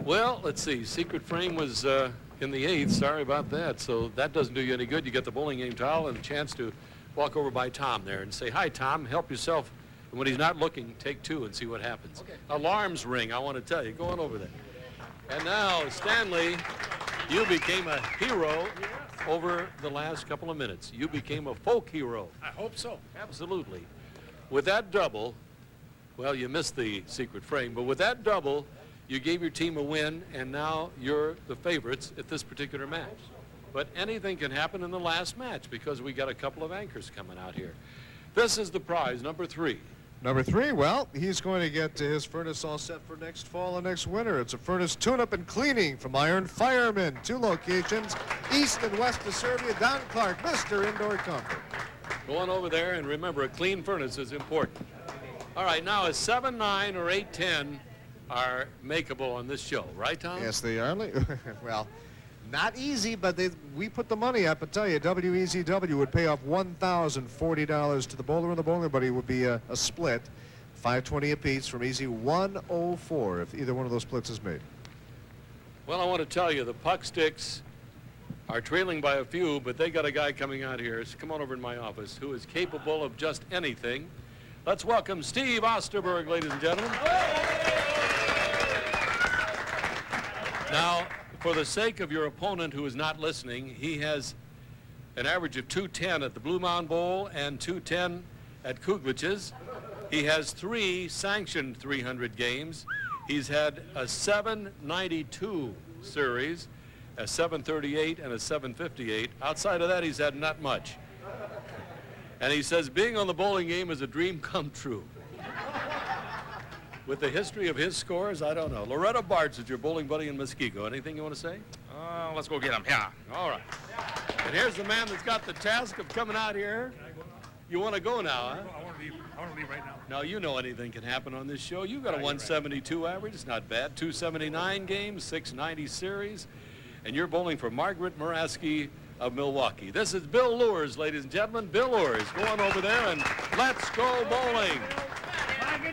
Well, let's see. Secret frame was in the 8th. Sorry about that. So that doesn't do you any good. You get the bowling game towel and a chance to walk over by Tom there and say, "Hi, Tom. Help yourself." And when he's not looking, take 2 and see what happens. Okay. Alarms ring, I want to tell you. Go on over there. And now, Stanley, you became a hero over the last couple of minutes. You became a folk hero. I hope so. Absolutely. With that double, well, you missed the secret frame, but with that double, you gave your team a win, and now you're the favorites at this particular match. but anything can happen in the last match because we got a couple of anchors coming out here. This is the prize, number 3. Number 3, well, he's going to get his furnace all set for next fall and next winter. It's a furnace tune-up and cleaning from Iron Fireman. 2 locations, east and west of Serbia. Don Clark, Mr. Indoor Comfort. Go on over there, and remember, a clean furnace is important. All right, now a 7-9 or 8-10 are makeable on this show, right, Tom? Yes, they are. Well, not easy, but we put the money up. I tell you, WEZW would pay off $1,040 to the bowler and the bowling buddy. Would be a split, $520 apiece from Easy, $104 if either one of those splits is made. Well, I want to tell you, the Puck Sticks are trailing by a few, but they got a guy coming out here. So come on over in my office, who is capable of just anything. Let's welcome Steve Osterberg, ladies and gentlemen. Now, for the sake of your opponent who is not listening, he has an average of 210 at the Blue Mound Bowl and 210 at Kuglich's. He has 3 sanctioned 300 games. He's had a 792 series, a 738, and a 758. Outside of that, he's had not much. And he says being on the bowling game is a dream come true. With the history of his scores, I don't know. Loretta Bartz is your bowling buddy in Muskego. Anything you want to say? Let's go get him. Yeah. All right. And here's the man that's got the task of coming out here. You want to go now, huh? I want to leave right now. Now, you know anything can happen on this show. You got a 172 average. It's not bad. 279 games, 690 series. And you're bowling for Margaret Moraski of Milwaukee. This is Bill Lures, ladies and gentlemen. Bill Lures. Go on over there and let's go bowling.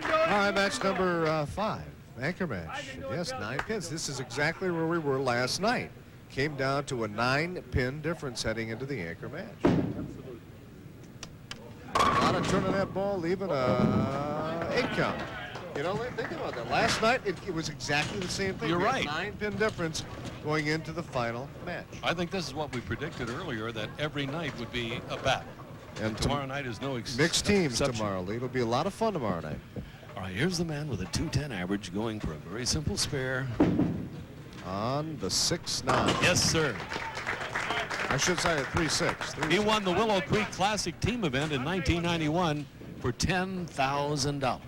All right, match number 5, anchor match. Yes, 9 pins. This is exactly where we were last night. Came down to a 9-pin difference heading into the anchor match. A lot of turning that ball, leaving a 8 count. You know, think about that. Last night, it was exactly the same thing. You're We had right. 9-pin difference going into the final match. I think this is what we predicted earlier, that every night would be a battle. And tomorrow night is no exception. Mixed teams tomorrow, Lee. It'll be a lot of fun tomorrow night. All right, here's the man with a 210 average going for a very simple spare. On the 6-9. Yes, sir. I should say a 3-6. He won the Willow Creek Classic team event in 1991 for $10,000.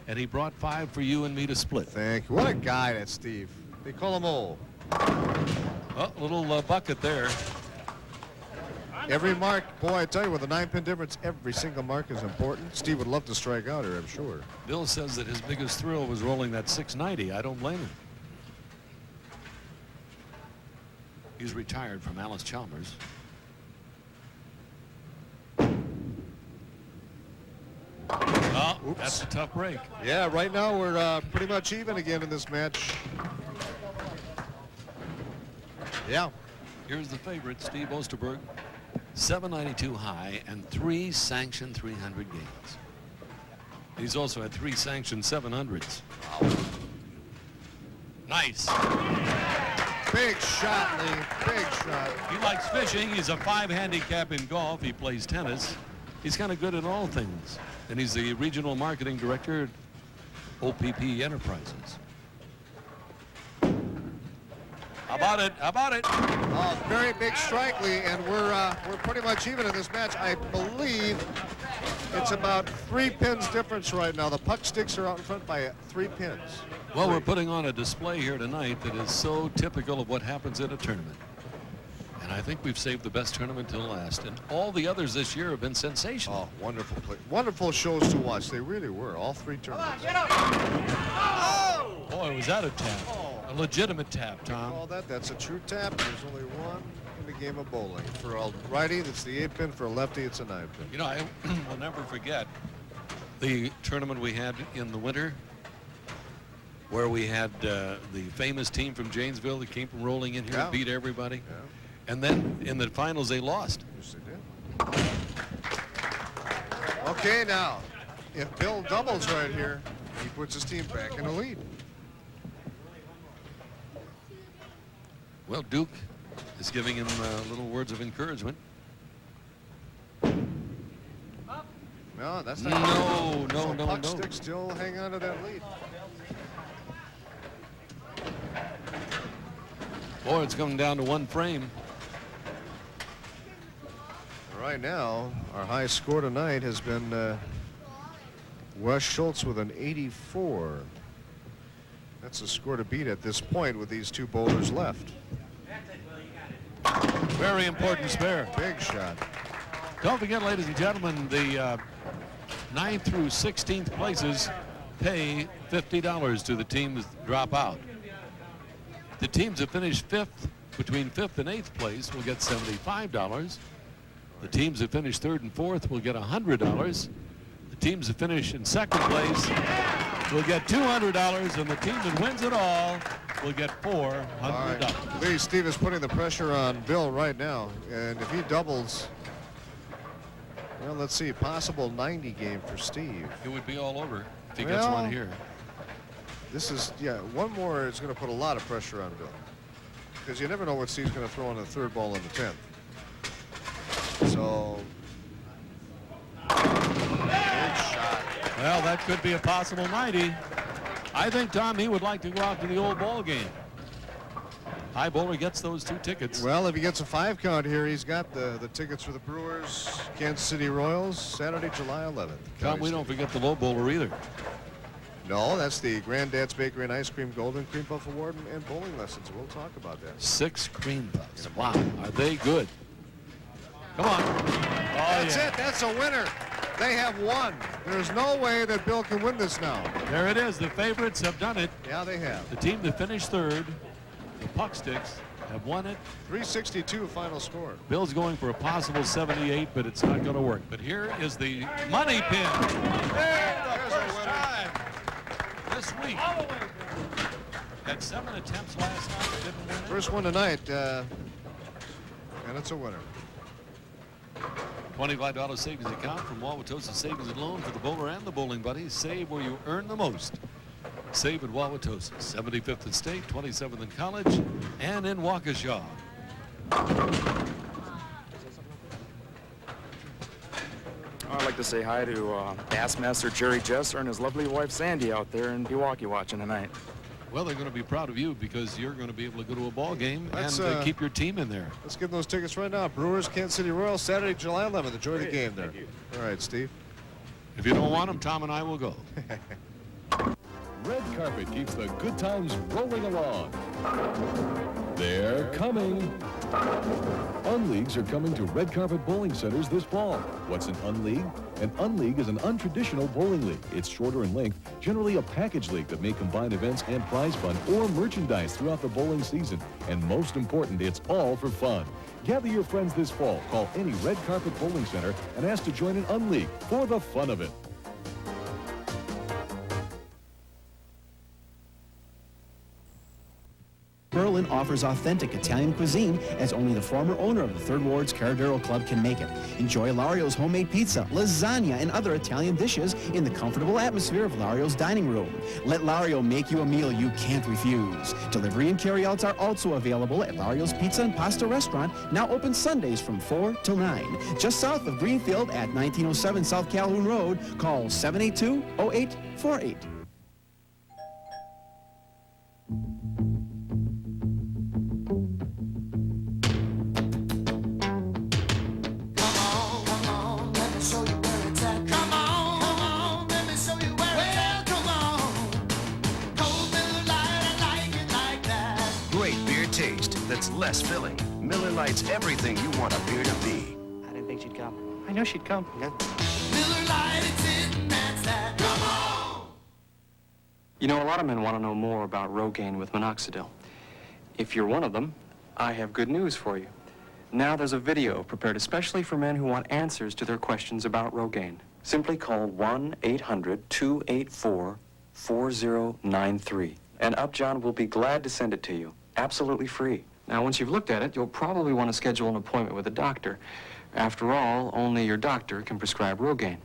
And he brought 5 for you and me to split. Thank you. What a guy, that Steve. They call him old. Oh, little bucket there. Every mark, boy, I tell you, with a 9-pin difference, every single mark is important. Steve would love to strike out here, I'm sure. Bill says that his biggest thrill was rolling that 690. I don't blame him. He's retired from Alice Chalmers. Oh, oops. That's a tough break. Yeah, right now we're pretty much even again in this match. Yeah. Here's the favorite, Steve Osterberg. 792 high and 3 sanctioned 300 games. He's also had 3 sanctioned 700s. Wow. Nice. Big shot, Lee. Big shot. He likes fishing. He's a 5 handicap in golf. He plays tennis. He's kind of good at all things. And he's the regional marketing director at OPP Enterprises. How about it? How about it? Oh, very big strike, Lee, and we're pretty much even in this match. I believe it's about 3 pins difference right now. The Puck Sticks are out in front by 3 pins. Well, we're putting on a display here tonight that is so typical of what happens at a tournament. And I think we've saved the best tournament till last. And all the others this year have been sensational. Oh, wonderful play. Wonderful shows to watch. They really were, all 3 tournaments. Oh! Boy, was that a tap. A legitimate tap, Tom. All that's a true tap. There's only one in the game of bowling. For a righty, that's the 8-pin. For a lefty, it's a 9-pin. You know, I will never forget the tournament we had in the winter where we had the famous team from Janesville that came from rolling in here and beat everybody. Yeah. And then in the finals, they lost. Yes, they did. Okay, now, if Bill doubles right here, he puts his team back in the lead. Well, Duke is giving him little words of encouragement. No, that's not. No. Puck Sticks still hang on to that lead. Boy, it's coming down to 1 frame. Right now, our high score tonight has been Wes Schultz with an 84. That's a score to beat at this point with these two bowlers left. Very important spare. Big shot. Don't forget, ladies and gentlemen, the 9th through 16th places pay $50 to the teams that drop out. The teams that finish 5th, between 5th and 8th place, will get $75. The teams that finish 3rd and 4th will get $100. The teams that finish in 2nd place will get $200, and the team that wins it all will get $400. Right. Lee, Steve is putting the pressure on Bill right now, and if he doubles, well, let's see, possible 90 game for Steve. It would be all over if he gets one here. This is, yeah, one more is going to put a lot of pressure on Bill, because you never know what Steve's going to throw on the 3rd ball in the 10th. So, big shot. Well, that could be a possible 90. I think, Tom, he would like to go out to the old ball game. High bowler gets those 2 tickets. Well, if he gets a 5 count here, he's got the tickets for the Brewers, Kansas City Royals, Saturday, July 11th. Tom, we don't forget the low bowler either. No, that's the Granddad's Bakery and Ice Cream Golden Cream Puff Award and bowling lessons. We'll talk about that. 6 cream puffs. Wow, are they good? Come on. That's it. That's a winner. They have won. There's no way that Bill can win this now. There it is. The favorites have done it. Yeah, they have. The team that finished 3rd, the Puck Sticks, have won it. 362 final score. Bill's going for a possible 78, but it's not going to work. But here is the money pin. There's the first time this week. Had 7 attempts last night, didn't win it. First one tonight, and it's a winner. $25 savings account from Wauwatosa Savings and Loan for the bowler and the bowling buddies. Save where you earn the most. Save at Wauwatosa, 75th and State, 27th in College, and in Waukesha. I'd like to say hi to Bassmaster Jerry Jesser and his lovely wife Sandy out there in Pewaukee watching tonight. Well, they're going to be proud of you because you're going to be able to go to a ball game and keep your team in there. Let's give them those tickets right now. Brewers, Kansas City Royals, Saturday, July 11th. Enjoy the game there. All right, Steve. If you don't want them, Tom and I will go. Red Carpet keeps the good times rolling along. They're coming. Unleagues are coming to Red Carpet bowling centers this fall. What's an unleague? An unleague is an untraditional bowling league. It's shorter in length, generally a package league that may combine events and prize fund or merchandise throughout the bowling season. And most important, it's all for fun. Gather your friends this fall. Call any Red Carpet bowling center and ask to join an unleague for the fun of it. Berlin offers authentic Italian cuisine as only the former owner of the Third Ward's Caradero Club can make it. Enjoy Lario's homemade pizza, lasagna, and other Italian dishes in the comfortable atmosphere of Lario's dining room. Let Lario make you a meal you can't refuse. Delivery and carryouts are also available at Lario's Pizza and Pasta Restaurant, now open Sundays from 4 till 9. Just south of Greenfield at 1907 South Calhoun Road. Call 782-0848. That's less filling. Miller Lite's everything you want a beer to be. I didn't think she'd come. I know she'd come. Miller Lite, it's it, and that's that. Come on! You know, a lot of men want to know more about Rogaine with minoxidil. If you're one of them, I have good news for you. Now there's a video prepared especially for men who want answers to their questions about Rogaine. Simply call 1-800-284-4093, and Upjohn will be glad to send it to you, absolutely free. Now, once you've looked at it, you'll probably want to schedule an appointment with a doctor. After all, only your doctor can prescribe Rogaine.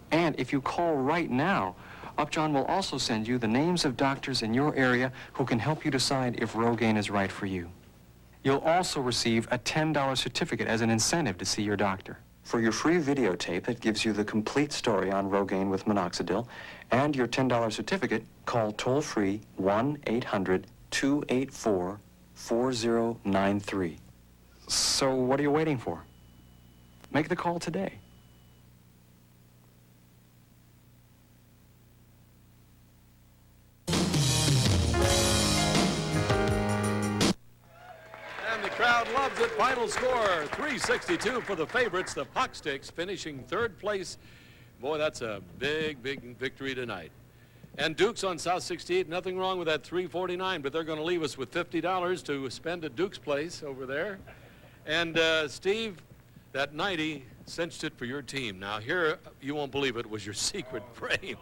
And if you call right now, Upjohn will also send you the names of doctors in your area who can help you decide if Rogaine is right for you. You'll also receive a $10 certificate as an incentive to see your doctor. For your free videotape that gives you the complete story on Rogaine with minoxidil and your $10 certificate, call toll-free 1-800-284-4093. So what are you waiting for? Make the call today. And the crowd loves it. Final score, 362 for the favorites, the Puck Sticks, finishing third place. Boy, that's a big, big victory tonight. And Dukes on South 68, nothing wrong with that 349, but they're going to leave us with $50 to spend at Duke's place over there. And Steve, that 90 cinched it for your team. Now here, you won't believe it, was your secret frame.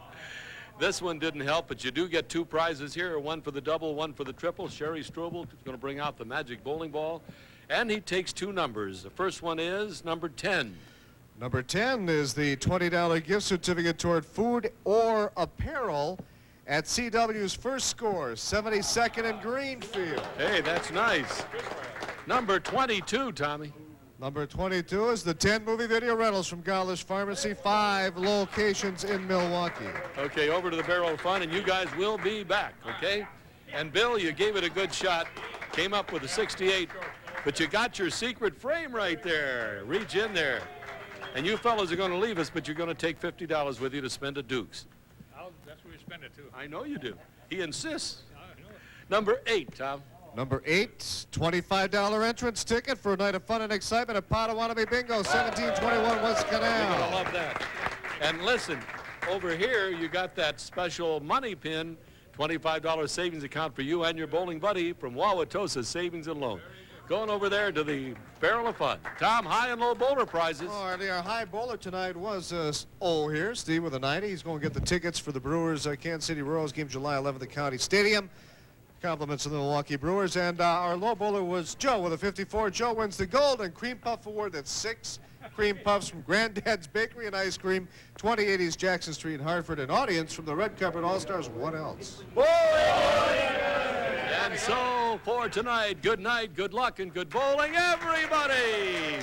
This one didn't help, but you do get two prizes here, one for the double, one for the triple. Sherry Strobel is going to bring out the magic bowling ball, and he takes two numbers. The first one is number 10. Number 10 is the $20 gift certificate toward food or apparel at CW's First Score, 72nd and Greenfield. Hey, that's nice. Number 22, Tommy. Number 22 is the 10 movie video rentals from Gaulish Pharmacy, 5 locations in Milwaukee. Okay, over to the Barrel of Fun, and you guys will be back, okay? And Bill, you gave it a good shot, came up with a 68, but you got your secret frame right there. Reach in there. And you fellas are going to leave us, but you're going to take $50 with you to spend at Duke's. That's where you spend it, too. I know you do. He insists. Number 8, Tom. Number 8, $25 entrance ticket for a night of fun and excitement at Potawatomi Bingo, 1721 West You're going to Canal. love that. And listen, over here, you got that special money pin, $25 savings account for you and your bowling buddy from Wauwatosa Savings and Loan. Going over there to the Barrel of Fun. Tom, high and low bowler prizes. Oh, our high bowler tonight was here, Steve with a 90. He's going to get the tickets for the Brewers Kansas City Royals game July 11th at County Stadium. Compliments of the Milwaukee Brewers. And our low bowler was Joe with a 54. Joe wins the Gold and Cream Puff Award. That's 6 cream puffs from Granddad's Bakery and Ice Cream, 2080s Jackson Street in Hartford. An audience from the Red Carpet All-Stars. What else? And so for tonight, good night, good luck, and good bowling, everybody!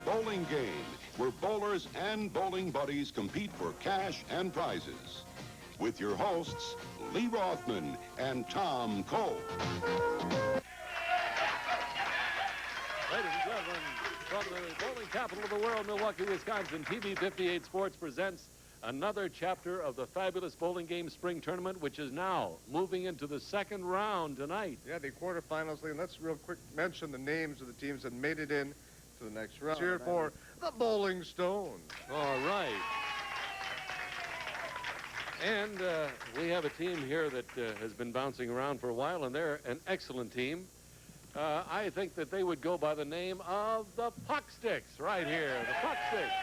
Bowling Game, where bowlers and bowling buddies compete for cash and prizes. With your hosts, Lee Rothman and Tom Cole. Ladies and gentlemen, from the bowling capital of the world, Milwaukee, Wisconsin, TV 58 Sports presents another chapter of the fabulous Bowling Game Spring Tournament, which is now moving into the second round tonight. Yeah, the quarterfinals, Lee. And let's real quick mention the names of the teams that made it in to the next round. Cheer for the Bowling Stones. All right. And we have a team here that has been bouncing around for a while, and they're an excellent team. I think that they would go by the name of the Puck Sticks right here, the Puck Sticks.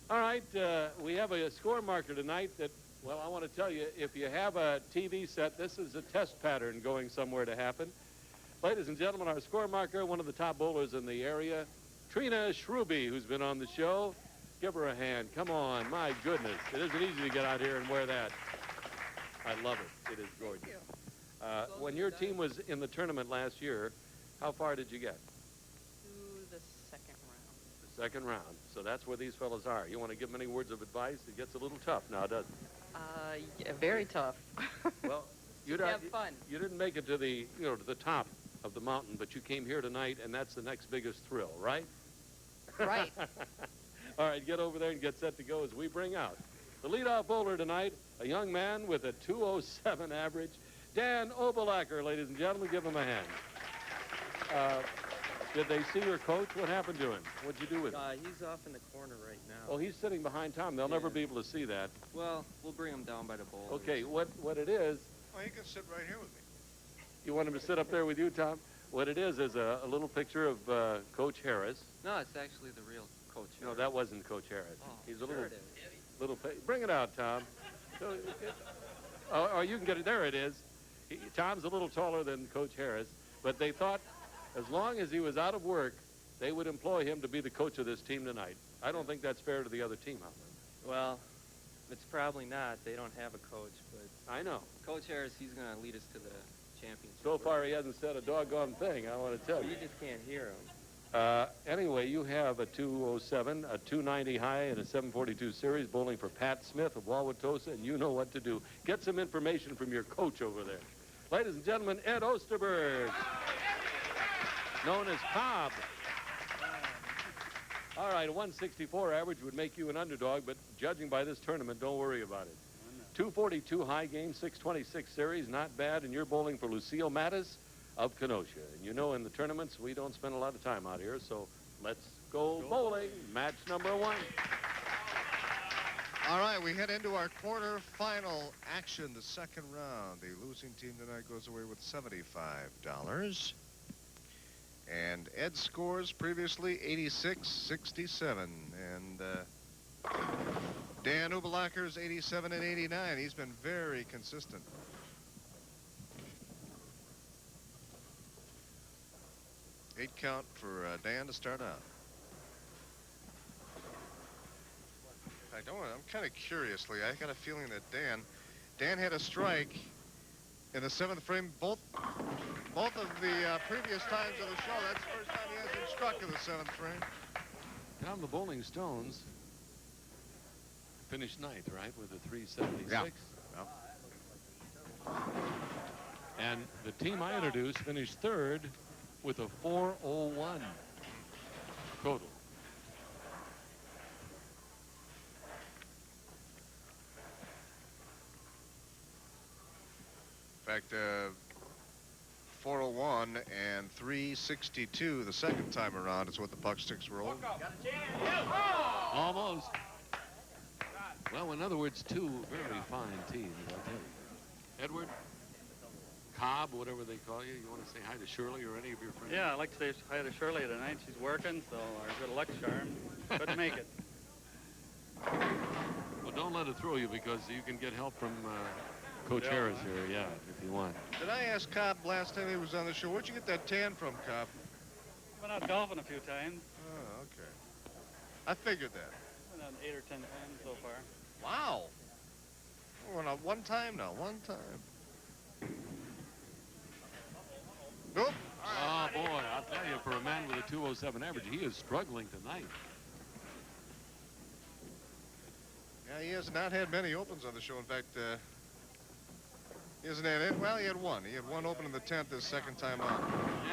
All right, we have a score marker tonight that, well, I want to tell you, if you have a TV set, this is a test pattern going somewhere to happen. Ladies and gentlemen, our score marker, one of the top bowlers in the area, Trina Schruby, who's been on the show. Give her a hand. Come on. My goodness. It isn't easy to get out here and wear that. I love it. It is gorgeous. When your team was in the tournament last year, how far did you get? To the second round. The second round. So that's where these fellas are. You want to give them any words of advice? It gets a little tough now, doesn't it? Yeah, very tough. Well, have fun. You didn't make it to the, to the top of the mountain, but you came here tonight, and that's the next biggest thrill, right? Right. All right, get over there and get set to go as we bring out the leadoff bowler tonight, a young man with a 207 average, Dan Obelacker, ladies and gentlemen. Give him a hand. Did they see your coach? What happened to him? What'd you do with him? He's off in the corner right now. Oh, he's sitting behind Tom. They'll never be able to see that. Well, we'll bring him down by the bowl. Okay, what it is... Oh, he can sit right here with me. You want him to sit up there with you, Tom? What it is a little picture of Coach Harris. No, it's actually the real Coach Harris. No, that wasn't Coach Harris. Oh, He's a sure little. it is. Bring it out, Tom. Oh, you can get it. There it is. Tom's a little taller than Coach Harris, but they thought as long as he was out of work, they would employ him to be the coach of this team tonight. I don't think that's fair to the other team, however. Well, it's probably not. They don't have a coach, but I know. Coach Harris, he's going to lead us to the championship. So far, he hasn't said a doggone thing, I want to tell you. You just can't hear him. Anyway, you have a 207, a 290 high, and a 742 series bowling for Pat Smith of Wauwatosa, and you know what to do. Get some information from your coach over there. Ladies and gentlemen, Ed Osterberg, known as Cobb. All right, a 164 average would make you an underdog, but judging by this tournament, don't worry about it. 242 high game, 626 series, not bad, and you're bowling for Lucille Mattis of Kenosha. And you know in the tournaments, we don't spend a lot of time out here, so let's go bowling. Match number 1. All right, we head into our quarterfinal action, the second round. The losing team tonight goes away with $75. And Ed scores previously 86-67. And Dan Ubelacher's 87 and 89. He's been very consistent. Eight count for Dan to start out. I'm kind of curiously, I got a feeling that Dan had a strike in the 7th frame. Both of the previous times of the show, that's the first time he hasn't struck in the 7th frame. Tom, the Bowling Stones finished 9th, right, with a 376? Yeah. And the team I introduced finished 3rd with a 401 total. In fact, 401 and 362 the second time around is what the puck sticks roll. Almost. Well, in other words, two very fine teams, I'll tell you. Edward, Cobb, whatever they call you, you want to say hi to Shirley or any of your friends? Yeah, I'd like to say hi to Shirley tonight. She's working, so our good luck charm. Couldn't make it. Well, don't let it throw you because you can get help from Coach Harris here, yeah, if you want. Did I ask Cobb last time he was on the show, where'd you get that tan from, Cobb? Went out golfing a few times. Oh, okay. I figured that. Went out 8 or 10 times so far. Wow. We're on one time now, one time. Nope. Oh, boy, I'll tell you, for a man with a 207 average, he is struggling tonight. Yeah, he has not had many opens on the show. In fact, he hasn't had it. Well, he had one. He had one open in the 10th his second time out.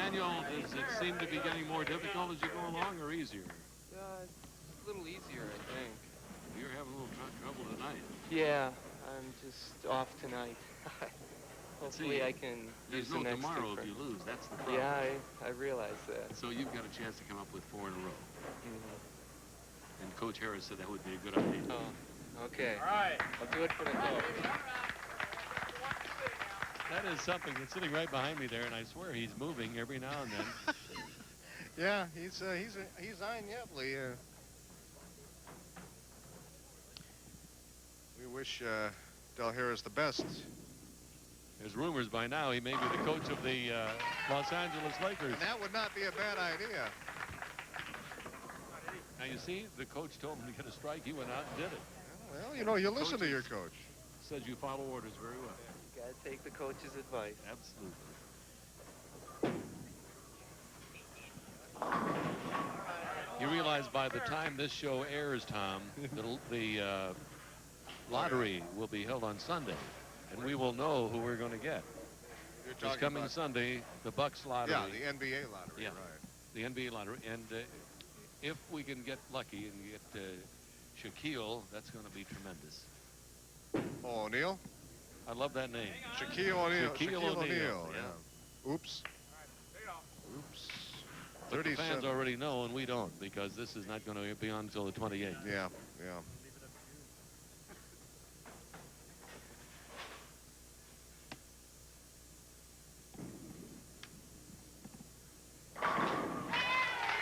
Daniel, does it seem to be getting more difficult as you go along or easier? It's a little easier, I think. You're having a little trouble tonight. Yeah, I'm just off tonight. Hopefully I can use the next tomorrow two if you lose. That's the problem. Yeah, I realize that. So you've got a chance to come up with 4 in a row. Mm-hmm. And Coach Harris said that would be a good idea. Oh, okay. All right. I'll do it for the coach. That is something. It's sitting right behind me there, and I swear he's moving every now and then. Yeah, he's eyeing Yepley. We wish Del Harris the best. There's rumors by now he may be the coach of the Los Angeles Lakers. And that would not be a bad idea. Now, you see, the coach told him to get a strike. He went out and did it. Well, you know, you listen to your coach. Says you follow orders very well. You got to take the coach's advice. Absolutely. You realize by the time this show airs, Tom, the lottery will be held on Sunday, and we will know who we're going to get. This coming Sunday, the Bucks lottery. Yeah, the NBA lottery, yeah, right. The NBA lottery. And if we can get lucky and get Shaquille, that's going to be tremendous. Oh, O'Neal? I love that name. Shaquille O'Neal. Shaquille O'Neal, yeah. Oops. Oops. But the fans already know, and we don't, because this is not going to be on until the 28th. Yeah, yeah.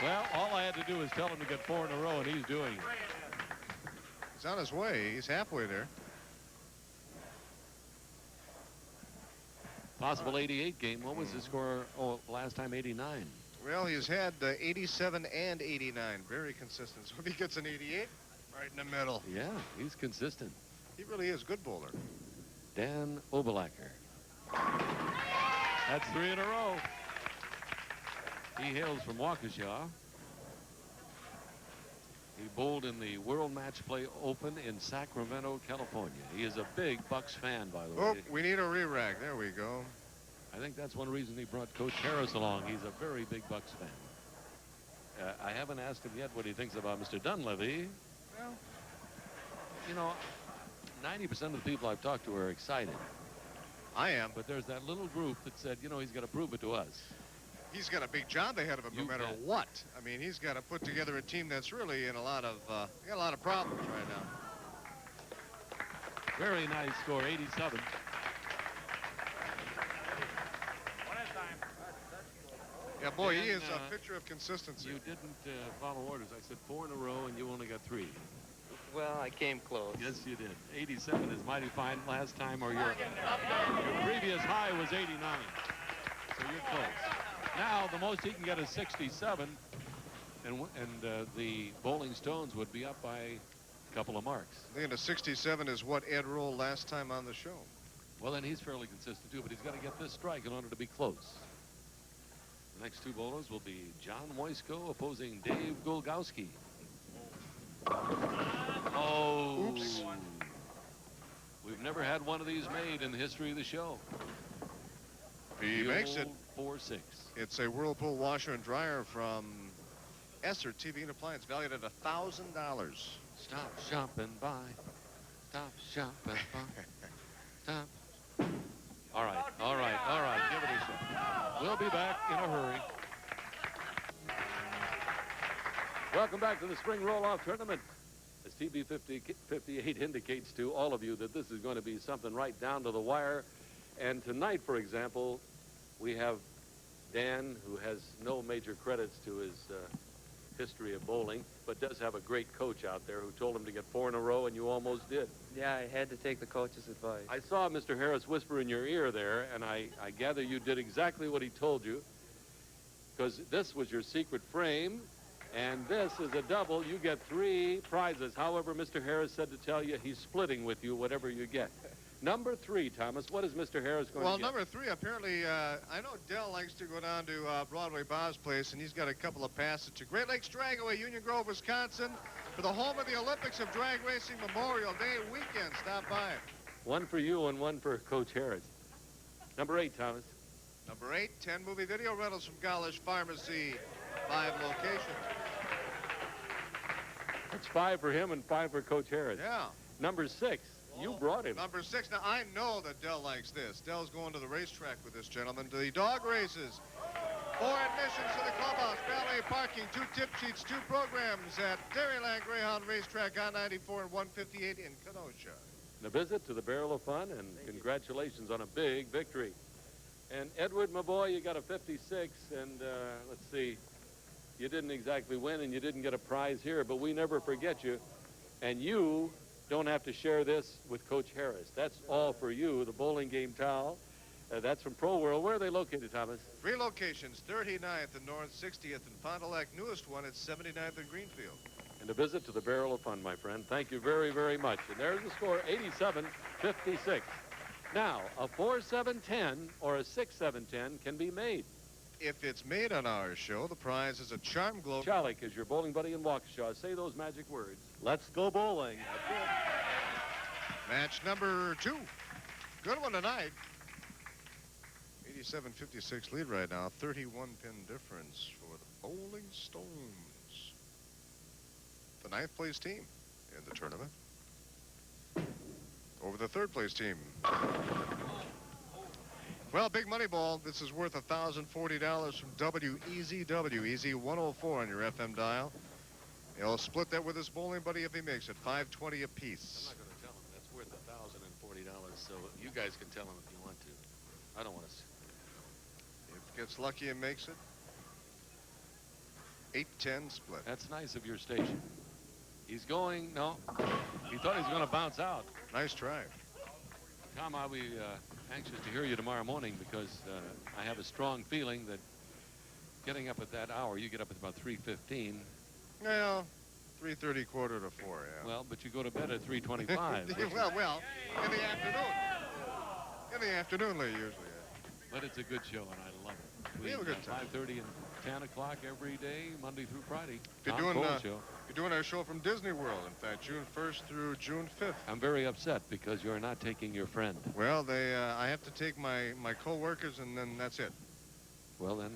Well, all I had to do was tell him to get 4 in a row, and he's doing it. He's on his way. He's halfway there. Possible 88 game. What was his score last time? 89. Well, he's had 87 and 89. Very consistent. So if he gets an 88, right in the middle. Yeah, he's consistent. He really is a good bowler. Dan Obelacker. That's 3 in a row. He hails from Waukesha. He bowled in the World Match Play Open in Sacramento, California. He is a big Bucks fan, by the way. Oh, we need a re-rack. There we go. I think that's one reason he brought Coach Harris along. He's a very big Bucks fan. I haven't asked him yet what he thinks about Mr. Dunleavy. Well, you know, 90% of the people I've talked to are excited. I am. But there's that little group that said, you know, he's got to prove it to us. He's got a big job ahead of him no matter what. I mean, he's got to put together a team that's really in a lot of problems right now. Very nice score, 87. Yeah, boy, he Dan, is a picture of consistency. You didn't follow orders. I said 4 in a row, and you only got 3. Well, I came close. Yes, you did. 87 is mighty fine last time, or your previous high was 89. So you're close. Now, the most he can get is 67, and the Bowling Stones would be up by a couple of marks. I think a 67 is what Ed rolled last time on the show. Well, then he's fairly consistent, too, but he's got to get this strike in order to be close. The next 2 bowlers will be John Moisko opposing Dave Gulgowski. Oh. Oops. We've never had one of these made in the history of the show. He makes it. 4-6. It's a Whirlpool washer and dryer from Esser TV and Appliance, valued at $1,000. Stop, shop, and buy. Stop, shop, and buy. Stop. All right, all right, all right. Give it a shot. We'll be back in a hurry. Welcome back to the Spring Roll-Off Tournament. As TB 58 indicates to all of you that this is going to be something right down to the wire. And tonight, for example, we have Dan, who has no major credits to his history of bowling, but does have a great coach out there who told him to get 4 in a row, and you almost did. Yeah, I had to take the coach's advice. I saw Mr. Harris whisper in your ear there, and I gather you did exactly what he told you, because this was your secret frame, and this is a double. You get 3 prizes. However, Mr. Harris said to tell you he's splitting with you whatever you get. Number 3, Thomas, what is Mr. Harris going to get? Well, number 3, apparently, I know Dell likes to go down to Broadway Bob's place, and he's got a couple of passes to Great Lakes Dragway, Union Grove, Wisconsin, for the home of the Olympics of Drag Racing Memorial Day weekend. Stop by. 1 for you and 1 for Coach Harris. Number 8, Thomas. Number 8, 10 movie video rentals from Gaulish Pharmacy, 5 locations. That's 5 for him and 5 for Coach Harris. Yeah. Number 6. You brought him. Number 6. Now, I know that Dell likes this. Dell's going to the racetrack with this gentleman to the dog races. 4 admissions to the clubhouse, valet parking, 2 tip sheets, 2 programs at Dairyland Greyhound Racetrack on 94 and 158 in Kenosha. And a visit to the Barrel of Fun, and congratulations on a big victory. And Edward, my boy, you got a 56, and let's see, you didn't exactly win, and you didn't get a prize here, but we never forget you. And you don't have to share this with Coach Harris. That's all for you, the bowling game towel. That's from Pro World. Where are they located, Thomas? 3 locations, 39th and North, 60th in Fond du Lac. Newest one at 79th and Greenfield. And a visit to the Barrel of Fun, my friend. Thank you very, very much. And there's the score, 87-56. Now, a 4-7-10 or a 6-7-10 can be made. If it's made on our show, the prize is a Charm Glow. Chalik is your bowling buddy in Waukesha. Say those magic words. Let's go bowling. Match number 2. Good one tonight. 87-56 lead right now. 31-pin difference for the Bowling Stones. The 9th place team in the tournament. Over the 3rd place team. Well, big money ball. This is worth $1,040 from WEZW. Easy 104 on your FM dial. He'll split that with his bowling buddy if he makes it. $520 apiece. I'm not going to tell him that's worth $1,040, so you guys can tell him if you want to. I don't want to. If he gets lucky and makes it, 8-10 split. That's nice of your station. He's going, no. He thought he was going to bounce out. Nice try. Tom, I'll be anxious to hear you tomorrow morning because I have a strong feeling that getting up at that hour, you get up at about 3:15. Well, 3:30, quarter to 4, yeah. Well, but you go to bed at 3:25. well, in the afternoon. In the afternoon, usually. Yeah. But it's a good show, and I love it. We have a good time. 5:30 and 10 o'clock every day, Monday through Friday. You're Tom Cole Show. you're doing our show from Disney World, in fact, June 1st through June 5th. I'm very upset because you're not taking your friend. Well, I have to take my co-workers, and then that's it. Well, then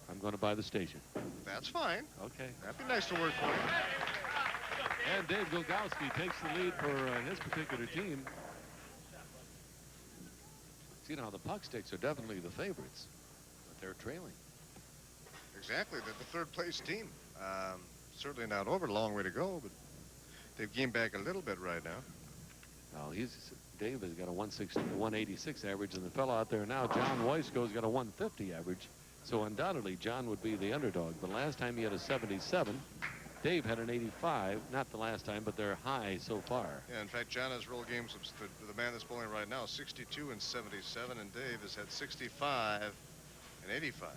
I'm going to buy the station. That's fine. Okay. That'd be nice to work for you. And Dave Gulgowski takes the lead for his particular team. See, now the puck sticks are definitely the favorites, but they're trailing. Exactly. They're the third-place team. Certainly not over. A long way to go, but they've gained back a little bit right now. Now, Dave has got a 186 average, and the fellow out there now, John Weisko's got a 150 average. So undoubtedly, John would be the underdog. But last time he had a 77. Dave had an 85. Not the last time, but they're high so far. Yeah, in fact, John has roll games of the man that's bowling right now, 62 and 77, and Dave has had 65 and 85.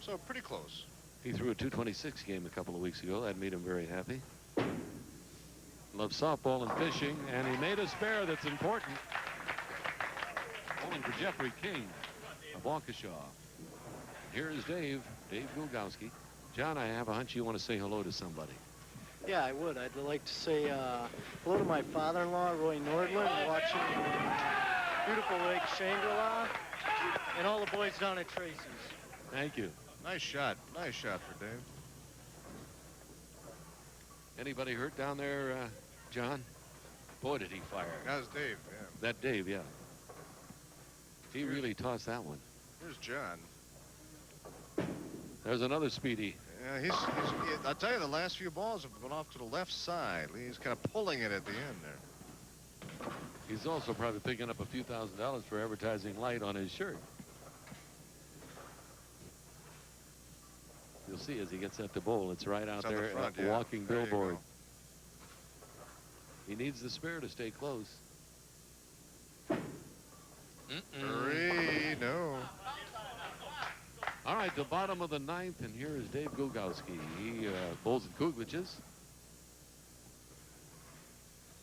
So pretty close. He threw a 226 game a couple of weeks ago. That made him very happy. Loves softball and fishing, and he made a spare that's important. Bowling for Jeffrey King of Waukesha. Here is Dave Gulgowski. John, I have a hunch you want to say hello to somebody. Yeah, I would. I'd like to say hello to my father-in-law, Roy Nordland, watching beautiful Lake Shangri-La, and all the boys down at Tracy's. Thank you. Nice shot. Nice shot for Dave. Anybody hurt down there, John? Boy, did he fire. That was Dave, yeah. That Dave, yeah. He really tossed that one. Here's John. There's another speedy. Yeah, I'll tell you, the last few balls have gone off to the left side. He's kind of pulling it at the end there. He's also probably picking up a few $1,000s for advertising light on his shirt. You'll see as he gets at the bowl, it's right out there, front, a yeah. walking There you billboard. go. He needs the spare to stay close. 3, no. All right, the bottom of the ninth, and here is Dave Gulgowski. He bowls at Kuglich's.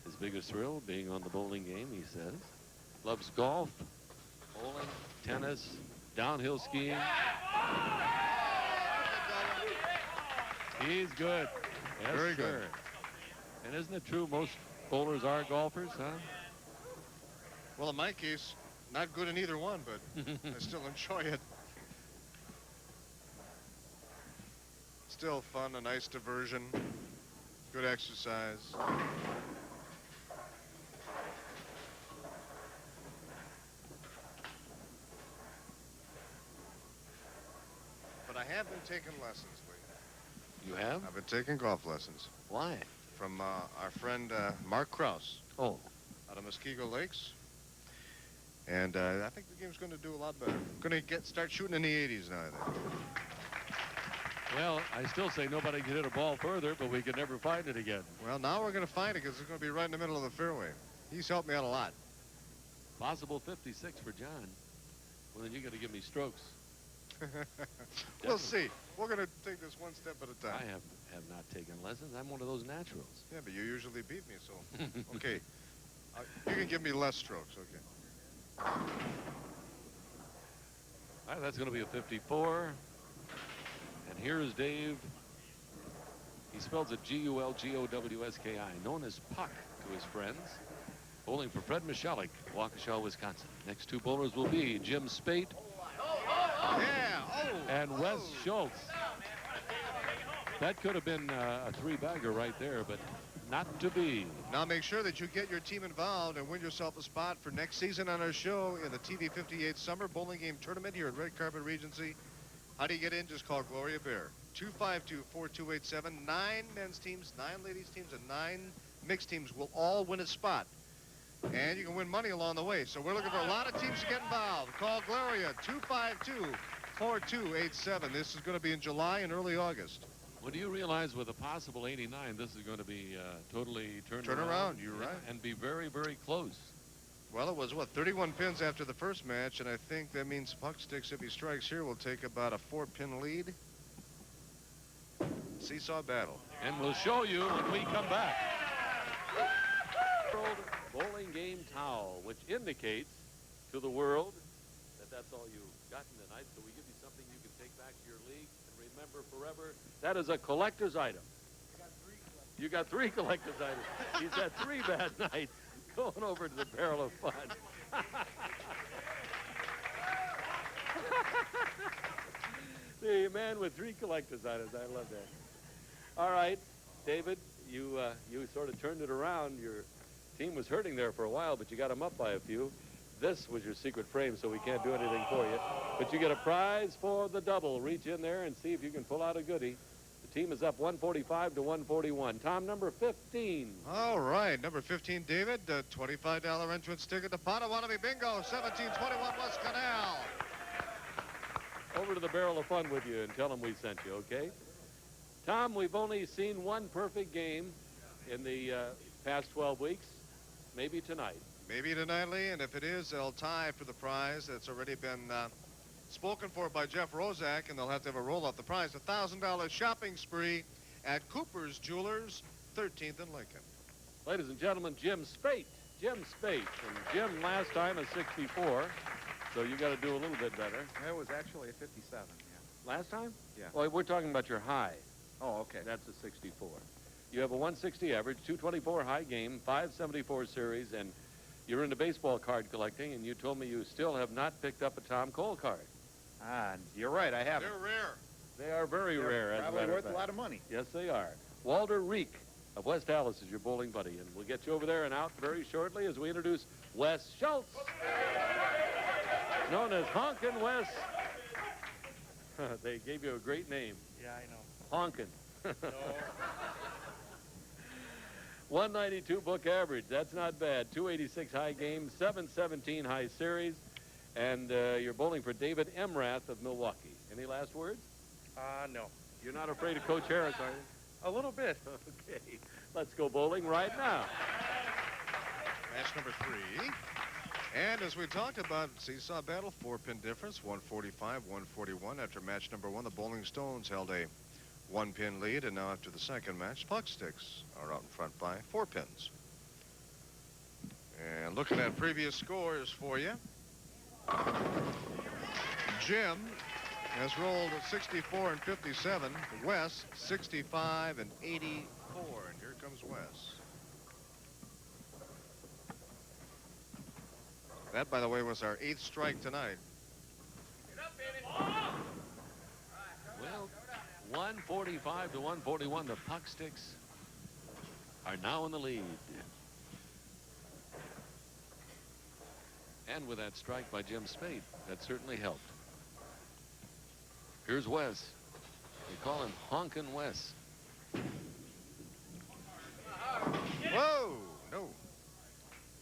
His biggest thrill being on the bowling game, he says. Loves golf, bowling, tennis, downhill skiing. He's good. Yes, Very good. sir. And isn't it true most bowlers are golfers, huh? Well, in my case, not good in either one, but I still enjoy it. Still fun, a nice diversion, good exercise. But I have been taking lessons lately. You have? I've been taking golf lessons. Why? From our friend Mark Krause. Oh. Out of Muskego Lakes. And I think the game's going to do a lot better. Going to start shooting in the 80s now, I think. Well, I still say nobody can hit a ball further, but we can never find it again. Well, now we're going to find it because it's going to be right in the middle of the fairway. He's helped me out a lot. Possible 56 for John. Well, then you got to give me strokes. We'll see. We're going to take this one step at a time. I have not taken lessons. I'm one of those naturals. Yeah, but you usually beat me, so. Okay. You can give me less strokes, okay. All right, that's going to be a 54. And here is Dave. He spells it Gulgowski, known as Puck to his friends. Bowling for Fred Michalik, Waukesha, Wisconsin. Next two bowlers will be Jim Spate and Wes Schultz. That could have been a three-bagger right there, but not to be. Now make sure that you get your team involved and win yourself a spot for next season on our show in the TV 58 Summer Bowling Game Tournament here at Red Carpet Regency. How do you get in? Just call Gloria Bear. 252-4287. 9 men's teams, 9 ladies teams, and 9 mixed teams will all win a spot. And you can win money along the way. So we're looking for a lot of teams to get involved. Call Gloria, 252-4287. This is going to be in July and early August. Well, do you realize with a possible 89, this is going to be totally turned around? Turn around, you're right. And be very, very close. Well, it was, what, 31 pins after the first match, and I think that means Puck Sticks, if he strikes here, will take about a 4-pin lead. Seesaw battle. And we'll show you when we come back. World Bowling Game Towel, which indicates to the world that that's all you've gotten tonight. So we give you something you can take back to your league and remember forever. That is a collector's item. You got three collector's items. He's had 3 bad nights going over to the Barrel of Fun. The man with 3 collector's items. I love that. All right, David, you sort of turned it around. Your team was hurting there for a while, but you got them up by a few. This was your secret frame, so we can't do anything for you. But you get a prize for the double. Reach in there and see if you can pull out a goodie. The team is up 145 to 141. Tom, number 15. All right, number 15, David, $25 entrance ticket to Potawatomi Bingo, 1721 West Canal. Over to the Barrel of Fun with you and tell them we sent you, okay? Tom, we've only seen one perfect game in the past 12 weeks. Maybe tonight. Maybe tonight, Lee, and if it is, they'll tie for the prize that's already been spoken for by Jeff Rozak, and they'll have to have a roll off the prize. $1,000 shopping spree at Cooper's Jewelers, 13th and Lincoln. Ladies and gentlemen, Jim Spate. Jim Spate. And Jim last time is 64, so you got to do a little bit better. It was actually a 57, yeah. Last time? Yeah. Well, we're talking about your high. Oh, okay. That's a 64. You have a 160 average, 224 high game, 574 series, and you're into baseball card collecting, and you told me you still have not picked up a Tom Cole card. You're right, I haven't. They're rare. They are very rare, as a Probably matter worth of a fact. lot of money. Yes, they are. Walter Reek of West Dallas is your bowling buddy, and we'll get you over there and out very shortly as we introduce Wes Schultz, known as Honkin' Wes. They gave you a great name. Yeah, I know. Honkin'. 192 book average. That's not bad. 286 high game, 717 high series, and you're bowling for David Emrath of Milwaukee. Any last words? No. You're not afraid of Coach Harris, are you? A little bit. Okay. Let's go bowling right now. Match number 3. And as we talked about, seesaw battle, 4-pin difference, 145, 141. After match number 1, the Bowling Stones held a 1-pin lead, and now after the second match, Puck Sticks are out in front by 4 pins. And looking at previous scores for you, Jim has rolled 64 and 57, Wes 65 and 84, and here comes Wes. That, by the way, was our 8th strike tonight. Well, 145 to 141. The Puck Sticks are now in the lead. And with that strike by Jim Spate, that certainly helped. Here's Wes. They call him Honkin' Wes. Whoa, no.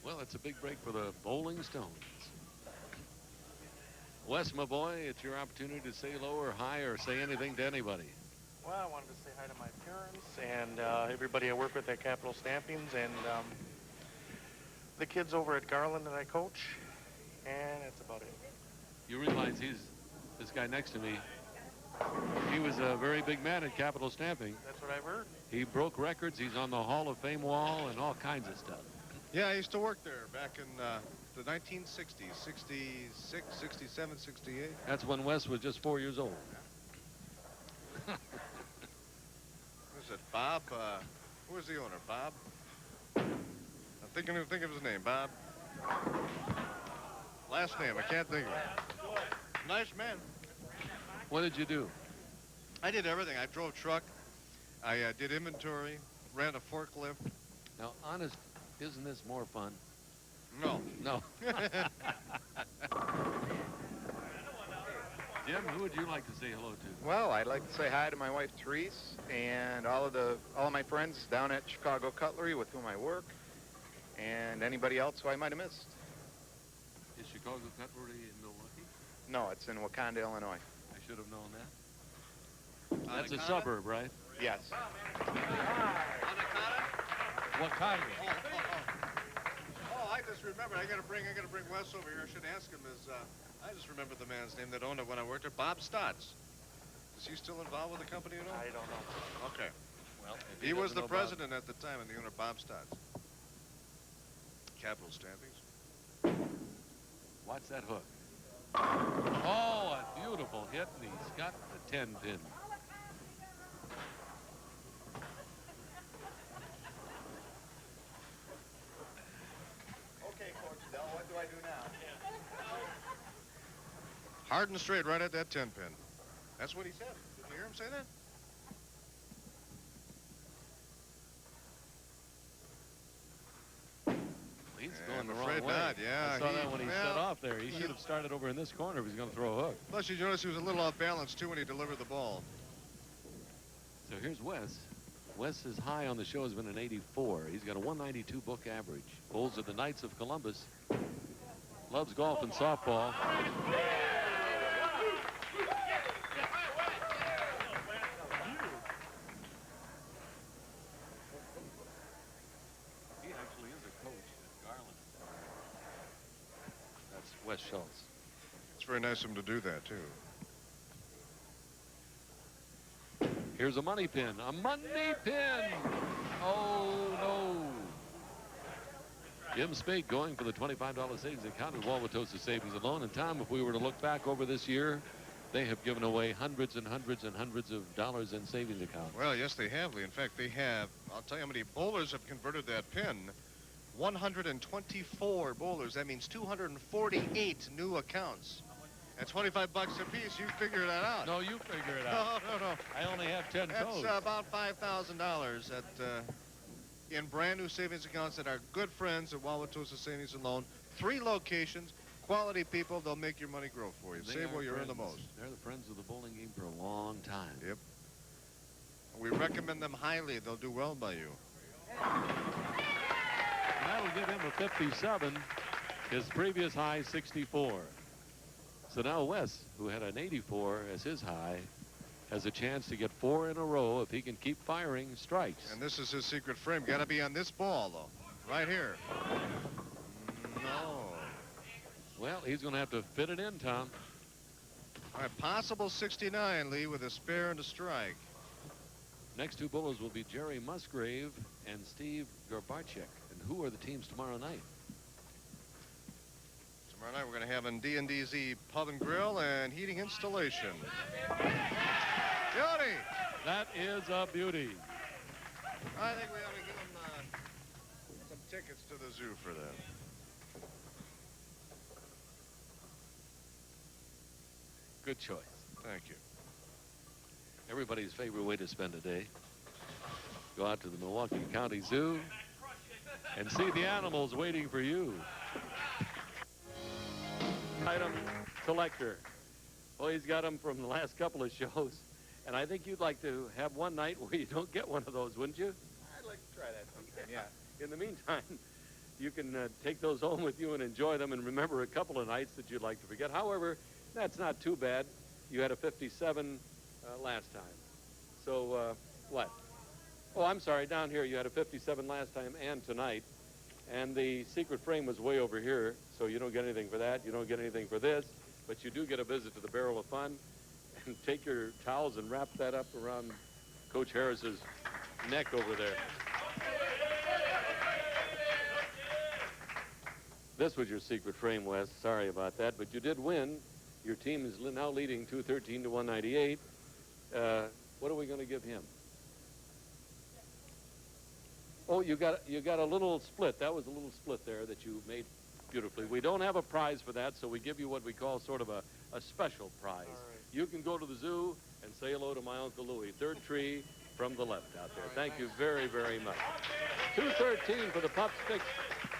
Well, it's a big break for the Bowling Stones. Wes, my boy, it's your opportunity to say low or high or say anything to anybody. Well, I wanted to say hi to my parents and everybody I work with at Capital Stampings and the kids over at Garland that I coach, and that's about it. You realize this guy next to me, he was a very big man at Capital Stamping. That's what I've heard. He broke records. He's on the Hall of Fame wall and all kinds of stuff. Yeah, I used to work there back in the 1960s, 66, 67, 68. That's when Wes was just 4 years old. What is it, Bob? Who was the owner, Bob? I'm think of his name, Bob. Last name, I can't think of it. Nice man. What did you do? I did everything. I drove truck. I did inventory, ran a forklift. Now, honest, isn't this more fun? No. No. Jim, who would you like to say hello to? Well, I'd like to say hi to my wife Therese and all of my friends down at Chicago Cutlery with whom I work, and anybody else who I might have missed. Is Chicago Cutlery in Milwaukee? No, it's in Wakanda, Illinois. I should have known that. That's a Anaconda? suburb, right? Yes. Wakanda. Oh, I just remembered. I gotta bring Wes over here. I should ask him. I just remembered the man's name that owned it when I worked there. Bob Stotts. Is he still involved with the company at all? I don't know. Okay. Well, if He was doesn't the know president at the time, and the owner, Bob Stotts. Capital Stampings. Watch that hook. Oh, a beautiful hit, and he's got the 10 pin. Okay, Coach Dell, what do I do now? Hard and straight, right at that 10 pin. That's what he said. Did you hear him say that? He's Yeah, going the I'm wrong afraid way. not, yeah, I saw he- that when he well, set off there. He should have started over in this corner if he's going to throw a hook. Plus, you notice he was a little off balance, too, when he delivered the ball. So here's Wes. Wes's high on the show has been an 84. He's got a 192 book average. Bowls at the Knights of Columbus. Loves golf and softball. He actually is a coach at Garland. That's Wes Schultz. It's very nice of him to do that, too. Here's a money pin. A money pin. Oh, no. Jim Spake going for the $25 savings account at Wauwatosa Savings and Loan. And Tom, if we were to look back over this year, they have given away hundreds and hundreds and hundreds of dollars in savings accounts. Well, yes, they have, Lee. In fact, they have. I'll tell you how many bowlers have converted that pin. 124 bowlers. That means 248 new accounts. At 25 bucks a piece, you figure that out. No, you figure it out. No. I only have 10 That's toes. about $5,000 in brand new savings accounts that our good friends at Wauwatosa Savings and Loan. 3 locations, quality people. They'll make your money grow for you. They Save are where you earn the friends. most. They're the friends of the bowling game for a long time. Yep. We recommend them highly. They'll do well by you. That'll give him a 57. His previous high, 64. So now Wes, who had an 84 as his high, has a chance to get 4 in a row if he can keep firing strikes. And this is his secret frame. Got to be on this ball, though. Right here. No. Well, he's going to have to fit it in, Tom. All right, possible 69, Lee, with a spare and a strike. Next 2 bowlers will be Jerry Musgrave and Steve Gorbachev. And who are the teams tomorrow night? Tomorrow night we're going to have an D&DZ Pub and Grill and heating installation. Beauty! That is a beauty. I think we ought to give them some tickets to the zoo for that. Good choice. Thank you. Everybody's favorite way to spend a day. Go out to the Milwaukee County Zoo and see the animals waiting for you. Item selector. Well, he's got them from the last couple of shows. And I think you'd like to have one night where you don't get one of those, wouldn't you? I'd like to try that sometime, yeah. In the meantime, you can take those home with you and enjoy them and remember a couple of nights that you'd like to forget. However, that's not too bad. You had a 57 last time. So, what? Oh, I'm sorry, down here you had a 57 last time and tonight. And the secret frame was way over here, so you don't get anything for that. You don't get anything for this, but you do get a visit to the Barrel of Fun. And take your towels and wrap that up around Coach Harris's neck over there. This was your secret frame, Wes. Sorry about that, but you did win. Your team is now leading 213 to 198. What are we going to give him? Oh, you got a little split. That was a little split there that you made beautifully. We don't have a prize for that, so we give you what we call sort of a special prize. You can go to the zoo and say hello to my Uncle Louie. 3rd tree from the left out there. Thank you very, very much. 213 for the Pup Sticks.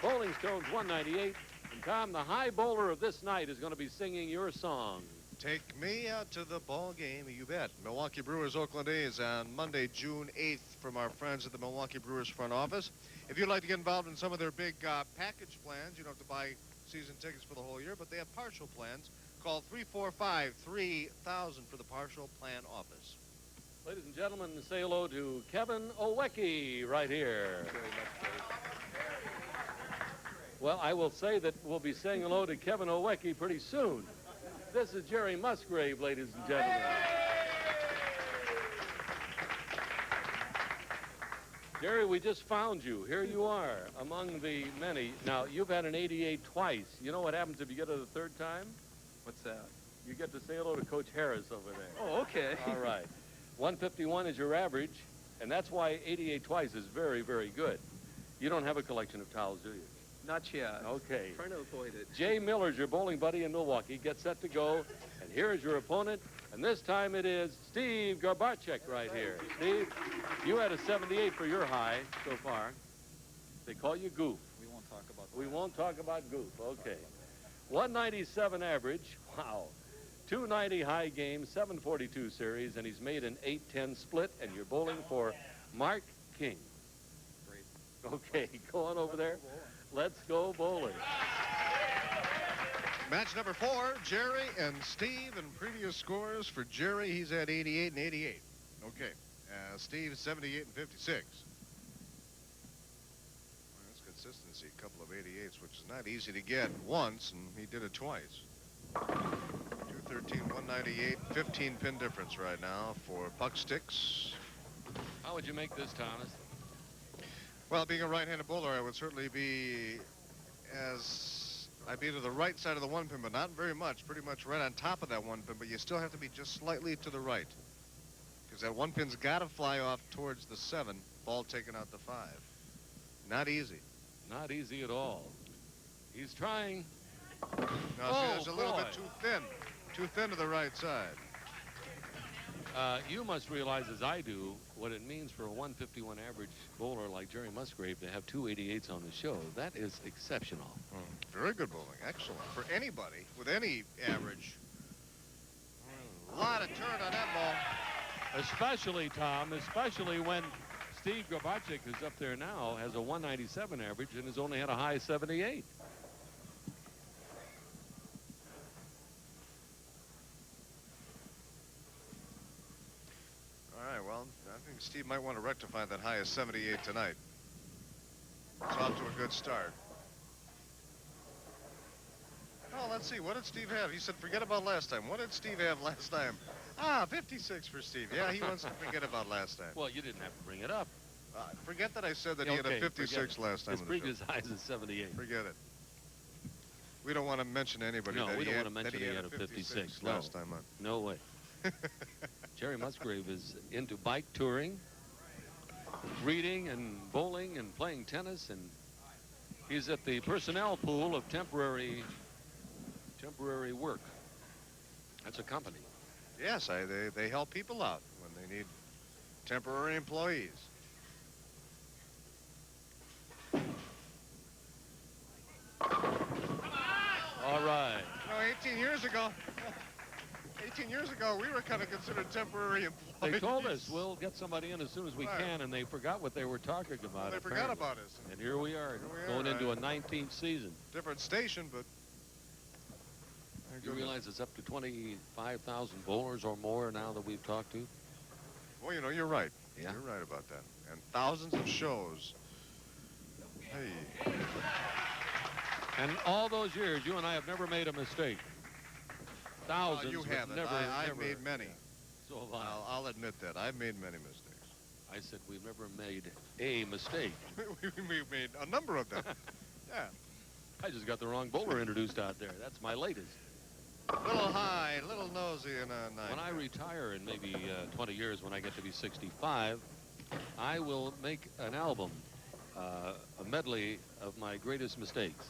Bowling Stones 198. And Tom, the high bowler of this night is going to be singing your song. Take me out to the ball game, you bet. Milwaukee Brewers, Oakland A's on Monday, June 8th from our friends at the Milwaukee Brewers front office. If you'd like to get involved in some of their big package plans, you don't have to buy season tickets for the whole year, but they have partial plans. Call 345-3000 for the partial plan office. Ladies and gentlemen, say hello to Kevin Owecki right here. Well, I will say that we'll be saying hello to Kevin Owecki pretty soon. This is Jerry Musgrave, ladies and gentlemen. Jerry, we just found you. Here you are among the many. Now, you've had an 88 twice. You know what happens if you get it a third time? What's that? You get to say hello to Coach Harris over there. Oh, okay. All right. 151 is your average, and that's why 88 twice is very, very good. You don't have a collection of towels, do you? Not yet. Okay. Trying to avoid it. Jay Miller's your bowling buddy in Milwaukee. Get set to go, and here is your opponent, and this time it is Steve Garbacek right here. Steve, you had a 78 for your high so far. They call you Goof. We won't talk about that. We won't talk about Goof. Okay. 197 average. Wow. 290 high game, 742 series, and he's made an 8-10 split, and you're bowling for Mark King. Great. Okay, go on over there. Let's go bowling. Match number 4, Jerry and Steve, and previous scores for Jerry, he's at 88 and 88. Okay. Steve, 78 and 56. Well, that's consistency, a couple of 88s, which is not easy to get once, and he did it twice. 213, 198, 15 pin difference right now for Puck Sticks. How would you make this, Thomas? Well, being a right-handed bowler, I would certainly be I'd be to the right side of the one pin, but not very much. Pretty much right on top of that one pin, but you still have to be just slightly to the right. Because that one pin's got to fly off towards the 7, ball taken out the 5. Not easy. Not easy at all. He's trying. No, see, there's a little bit too thin. Too thin to the right side. You must realize, as I do, what it means for a 151 average bowler like Jerry Musgrave to have 2 88s on the show. That is exceptional. Very good bowling. Excellent. For anybody with any average. A lot of turn on that ball. Especially, Tom, especially when Steve Garbacek, who's up there now, has a 197 average and has only had a high 78. All right, well, I think Steve might want to rectify that high of 78 tonight. It's off to a good start. Oh, let's see. What did Steve have? He said, forget about last time. What did Steve have last time? 56 for Steve. Yeah, he wants to forget about last time. Well, you didn't have to bring it up. Forget that I said that he had a 56 last time. His previous high is a 78. Forget it. We don't want to mention anybody no, that we he don't had, want to mention that he had a 56 last time. No way. Jerry Musgrave is into bike touring, reading and bowling and playing tennis, and he's at the personnel pool of temporary work. That's a company. Yes, they help people out when they need temporary employees. All right. No, 18 years ago, we were kind of considered temporary employees. They told us we'll get somebody in as soon as we can, and they forgot what they were talking about. Well, they apparently. forgot about us. And here we are, going into a 19th season. Different station, but... You realize it's up to 25,000 bowlers or more now that we've talked to? Well, you know, you're right. Yeah. You're right about that. And thousands of shows. Hey. And all those years, you and I have never made a mistake. Thousands. You but haven't. Never, I've made many. So have I. I'll admit that. I've made many mistakes. I said we've never made a mistake. We've made a number of them. Yeah. I just got the wrong bowler introduced out there. That's my latest. Little high, little nosy, and a 9. When I retire in maybe 20 years, when I get to be 65, I will make an album, a medley of my greatest mistakes.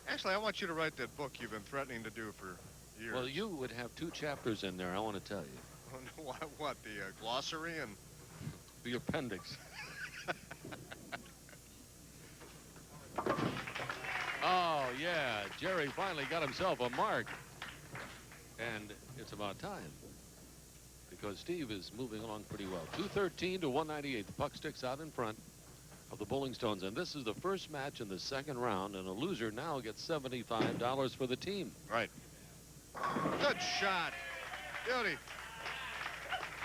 Actually, I want you to write that book you've been threatening to do for years. Well, you would have 2 chapters in there, I want to tell you. What, the glossary and... The appendix. Oh, yeah, Jerry finally got himself a mark. And it's about time, because Steve is moving along pretty well. 213 to 198. The puck sticks out in front of the Bowling Stones, and this is the first match in the second round, and a loser now gets $75 for the team. Right. Good shot. Beauty.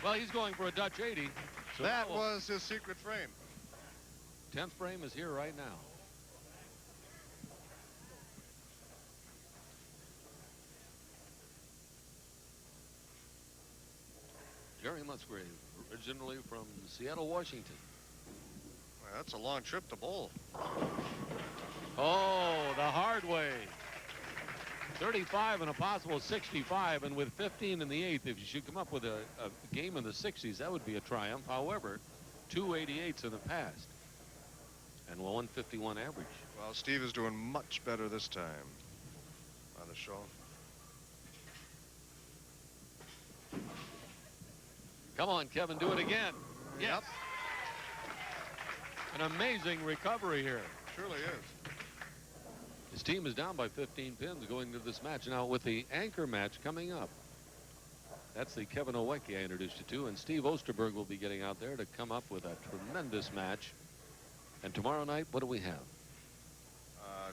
Well, he's going for a Dutch 80. So that was his secret frame. 10th frame is here right now. Jerry Musgrave, originally from Seattle, Washington. Well, that's a long trip to bowl. Oh, the hard way. 35 and a possible 65, and with 15 in the 8th, if you should come up with a game in the 60s, that would be a triumph. However, 288s in the past and 151 average. Well, Steve is doing much better this time on the show. Come on, Kevin, do it again. Yes. An amazing recovery here. Truly is. His team is down by 15 pins going to this match. Now, with the anchor match coming up, that's the Kevin Owecki I introduced you to, and Steve Osterberg will be getting out there to come up with a tremendous match. And tomorrow night, what do we have?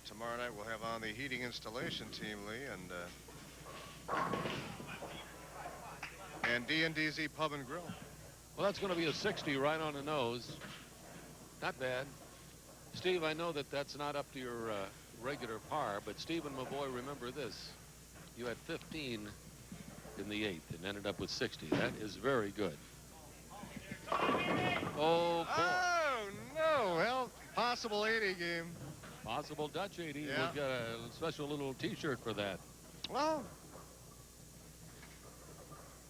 Tomorrow night we'll have on the heating installation team, Lee, and D&DZ Pub and Grill. Well, that's going to be a 60 right on the nose. Not bad. Steve, I know that that's not up to your regular par, but Stephen, my boy, remember this. You had 15 in the 8th and ended up with 60. That is very good. Oh, boy. Oh, no. Well, possible 80 game. Possible Dutch 80. Yeah. We'll get a special little T-shirt for that. Well,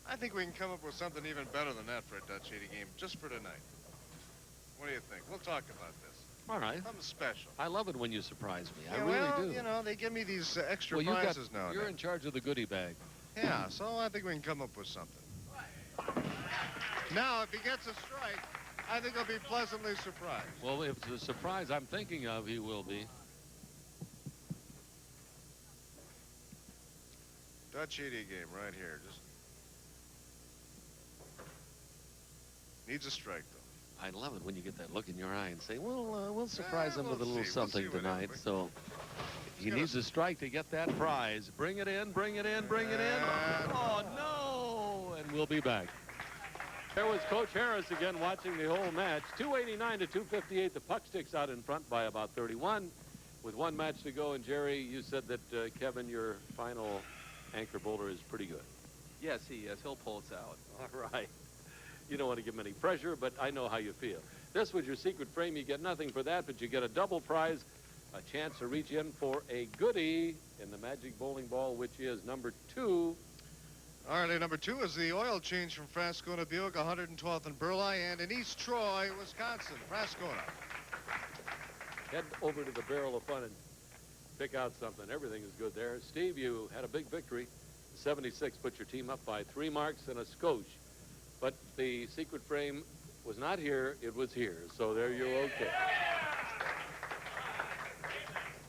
I think we can come up with something even better than that for a Dutch 80 game, just for tonight. What do you think? We'll talk about this. All right. Something special. I love it when you surprise me. Yeah, I really do. You know, they give me these extra well, prizes now. You're in charge of the goodie bag. Yeah, so I think we can come up with something. Now, if he gets a strike, I think I'll be pleasantly surprised. Well, if the surprise I'm thinking of, he will be. Dutch 80 game right here. Just needs a strike, though. I love it when you get that look in your eye and say, well, we'll surprise him we'll with a little see. something We'll see tonight. So he needs a strike to get that prize. Bring it in, bring it in, bring it in. Oh, no! And we'll be back. There was Coach Harris again watching the whole match. 289 to 258. The puck sticks out in front by about 31 with one match to go. And Jerry, you said that, Kevin, your final anchor bowler is pretty good. Yes, he is. He'll pull us out. All right. You don't want to give him any pressure, but I know how you feel. This was your secret frame. You get nothing for that, but you get a double prize, a chance to reach in for a goodie in the Magic Bowling Ball, which is number 2. All right, number 2 is the oil change from Frascona Buick, 112th and Burleigh, and in East Troy, Wisconsin. Frascona. Head over to the Barrel of Fun and pick out something. Everything is good there. Steve, you had a big victory. 76 put your team up by 3 marks and a skosh. But the secret frame was not here, it was here. So there you're okay.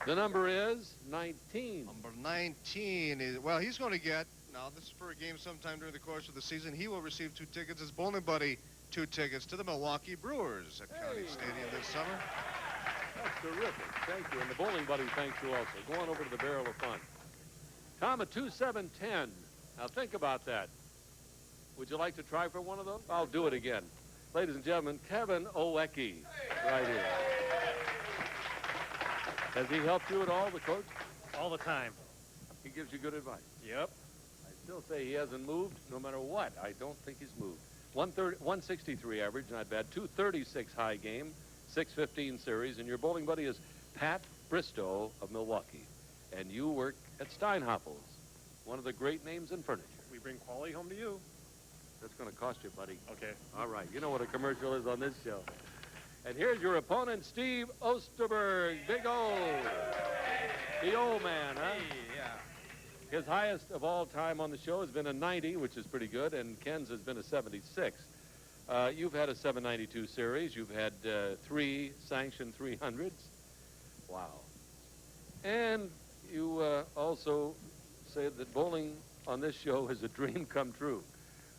The number is 19. Number 19 is, well, he's going to get, now this is for a game sometime during the course of the season, he will receive 2 tickets. His bowling buddy 2 tickets to the Milwaukee Brewers at County Stadium this summer. That's terrific. Thank you. And the bowling buddy thanks you also. Go on over to the Barrel of Fun. Tom, a 2-7-10. Now think about that. Would you like to try for one of those? I'll do it again. Ladies and gentlemen, Kevin Owecki, right here. Has he helped you at all, the coach? All the time. He gives you good advice. Yep. I still say he hasn't moved, no matter what. I don't think he's moved. 163 average, not bad. 236 high game, 615 series, and your bowling buddy is Pat Bristow of Milwaukee. And you work at Steinhoffels, one of the great names in furniture. We bring quality home to you. That's going to cost you, buddy. Okay. All right. You know what a commercial is on this show. And here's your opponent, Steve Osterberg. Big O. The old man, huh? Yeah. His highest of all time on the show has been a 90, which is pretty good, and Ken's has been a 76. You've had a 792 series. You've had 3 sanctioned 300s. Wow. And you also said that bowling on this show is a dream come true.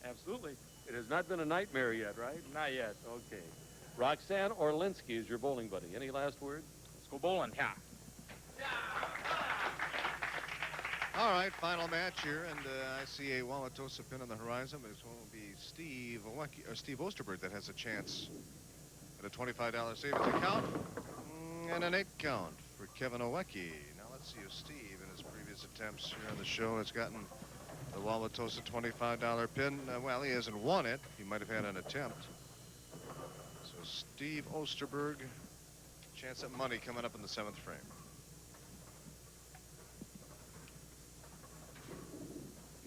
Absolutely. It has not been a nightmare yet, right? Not yet. Okay. Roxanne Orlinsky is your bowling buddy. Any last words? Let's go bowling. Yeah. All right, final match here, and I see a Wauwatosa pin on the horizon, but it's going to be Steve Osterberg that has a chance at a $25 savings account and an 8 count for Kevin Owecki. Now let's see if Steve, in his previous attempts here on the show, has gotten the Wauwatosa $25 pin. Well, he hasn't won it. He might have had an attempt. So Steve Osterberg, chance at money coming up in the 7th frame.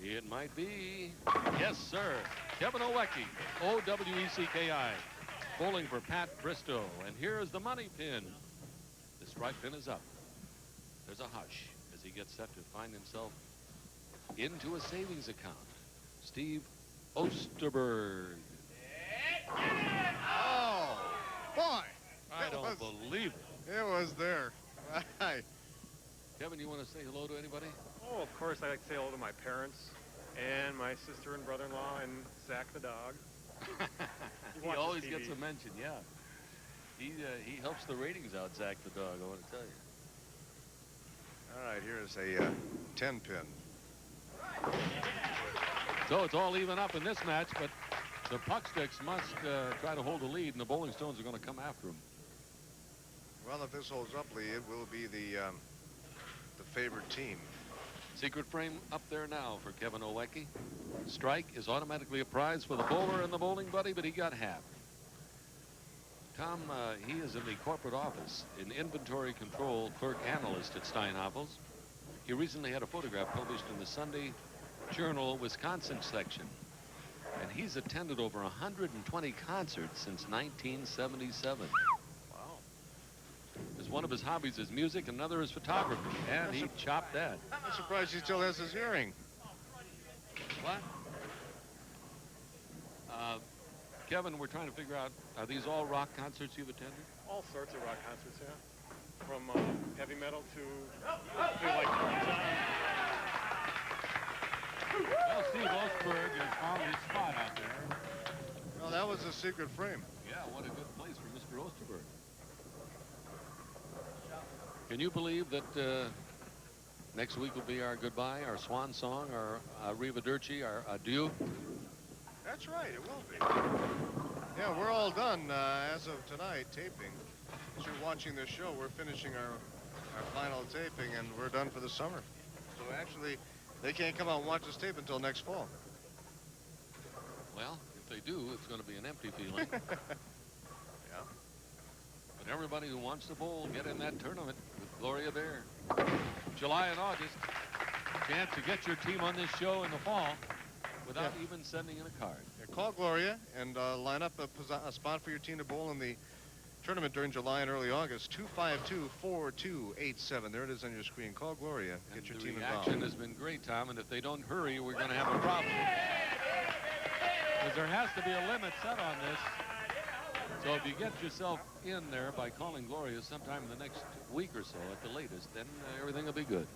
It might be. Yes, sir. Kevin Owecki, O-W-E-C-K-I, bowling for Pat Bristow. And here's the money pin. The strike pin is up. There's a hush as he gets set to find himself into a savings account. Steve Osterberg. Oh, boy. I don't believe it. It was there. Right. Kevin, you want to say hello to anybody? Oh, of course, I like to say hello to my parents and my sister and brother-in-law and Zach the dog. He always gets a mention, yeah. He helps the ratings out, Zach the dog, I want to tell you. All right, here's a 10 pin. So it's all even up in this match, but the Puck Sticks must try to hold the lead, and the Bowling Stones are going to come after them. Well, if this holds up, Lee, it will be the favored team. Secret frame up there now for Kevin Owecki. Strike is automatically a prize for the bowler and the bowling buddy, but he got half. Tom, he is in the corporate office, an inventory control clerk analyst at Steinhoffels. He recently had a photograph published in the Sunday Journal Wisconsin section. And he's attended over 120 concerts since 1977. Wow. As one of his hobbies is music, another is photography, and he chopped that. I'm surprised he still has his hearing. What? Kevin, we're trying to figure out, are these all rock concerts you've attended? All sorts of rock concerts, yeah. From heavy metal to like... Well, Steve Osterberg has found his spot out there. Well, that was a secret frame. Yeah, what a good place for Mr. Osterberg. Can you believe that next week will be our goodbye, our swan song, our arrivederci, our adieu? That's right, it will be. Yeah, we're all done as of tonight taping. As you're watching this show, we're finishing our final taping, and we're done for the summer. So actually, they can't come out and watch us tape until next fall. Well, if they do, it's going to be an empty feeling. Yeah. But everybody who wants to bowl, get in that tournament with Gloria there. July and August, chance to get your team on this show in the fall without even sending in a card. Yeah, call Gloria and line up a spot for your team to bowl in the tournament during July and early August. 252-4287. There it is on your screen. Call Gloria. Get your team involved. The reaction has been great, Tom, and if they don't hurry, we're going to have a problem. Because there has to be a limit set on this. So if you get yourself in there by calling Gloria sometime in the next week or so at the latest, then everything will be good.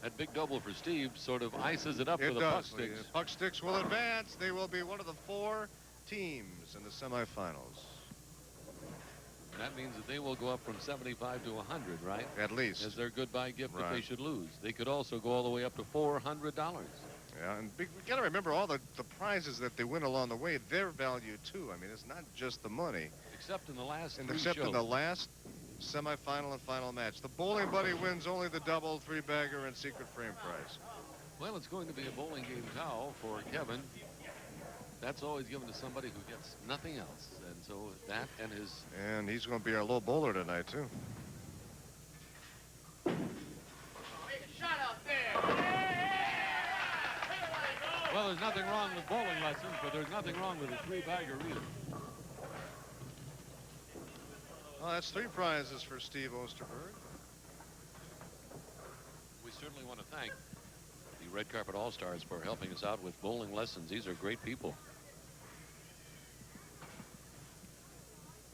That big double for Steve sort of ices it up for the Puck Sticks. The Puck Sticks will advance. They will be one of the 4 teams in the semifinals. And that means that they will go up from 75 to 100, right? At least. As their goodbye gift Right. if they should lose. They could also go all the way up to $400. Yeah, and we got to remember all the prizes that they win along the way. Their value too. I mean, it's not just the money. Except in the last three except shows. in the last semifinal and final match. The bowling buddy wins only the double, 3-bagger, and secret frame prize. Well, it's going to be a bowling game towel for Kevin. That's always given to somebody who gets nothing else. And so that and his... And he's going to be our low bowler tonight, too. Well, there's nothing wrong with bowling lessons, but there's nothing wrong with a 3-bagger either. Well, that's 3 prizes for Steve Osterberg. We certainly want to thank the Red Carpet All-Stars for helping us out with bowling lessons. These are great people.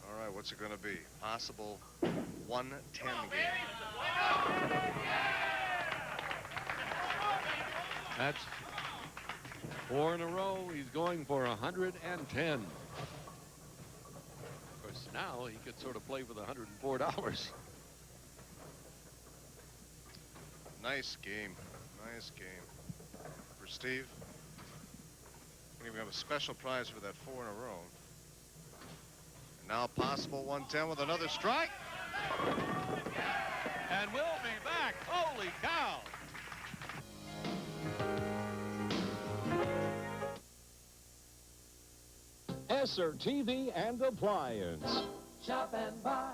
All right, what's it going to be? Possible 110 game. That's 4 in a row. He's going for 110. Of course, now he could sort of play for the $104. Nice game. Nice game. For Steve. We have a special prize for that 4 in a row. And now possible 110 with another strike. And we'll be back. Holy cow. Esser TV and Appliance. Shop and buy,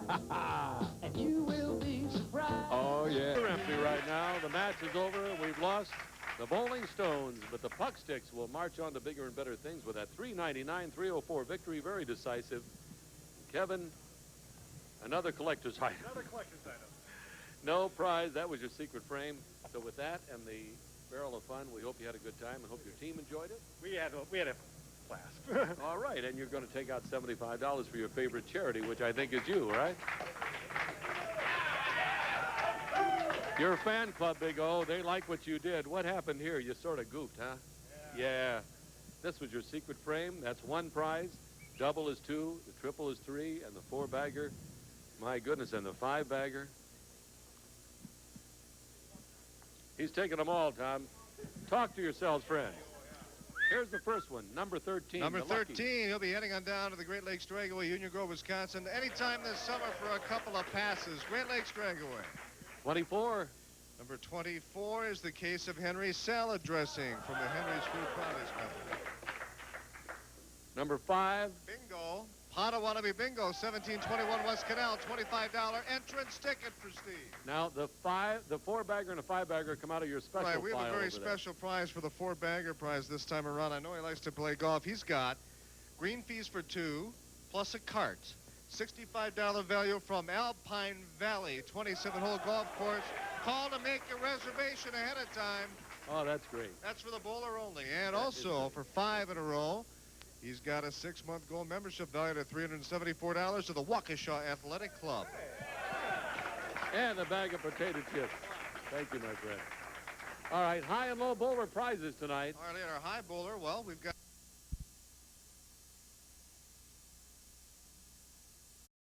and you will be surprised. Oh, yeah. We're empty right now. The match is over. We've lost the Bowling Stones, but the Puck Sticks will march on to bigger and better things with that 399-304 victory. Very decisive. Kevin, another collector's item. Another collector's item. No prize. That was your secret frame. So with that and the barrel of fun, we hope you had a good time and hope your team enjoyed it. We had a blast. All right, and you're going to take out $75 for your favorite charity, which I think is you, right? Your fan club, Big O, they like what you did. What happened here? You sort of goofed, huh? Yeah. This was your secret frame. That's one prize. Double is 2, the triple is 3, and the 4-bagger, my goodness, and the 5-bagger. He's taking them all, Tom. Talk to yourselves, friends. Here's the first one, number 13. Number the Lucky. 13, he'll be heading on down to the Great Lakes Dragaway, Union Grove, Wisconsin, anytime this summer for a couple of passes. Great Lakes Dragaway. 24. Number 24 is the case of Henry's salad dressing from the Henry's Food Products Company. Number 5. Bingo. Potawatomi Bingo, 1721 West Canal, $25 entrance ticket for Steve. Now, the 4-bagger and a 5-bagger come out of your special Right, we have a pile very over there. special prize for the 4-bagger prize this time around. I know he likes to play golf. He's got green fees for 2, plus a cart. $65 value from Alpine Valley, 27-hole golf course. Call to make your reservation ahead of time. Oh, that's great. That's for the bowler only. And also, for 5 in a row, he's got a 6-month gold membership valued at $374 to the Waukesha Athletic Club. And a bag of potato chips. Thank you, my friend. All right, high and low bowler prizes tonight. All right, our high bowler, well, we've got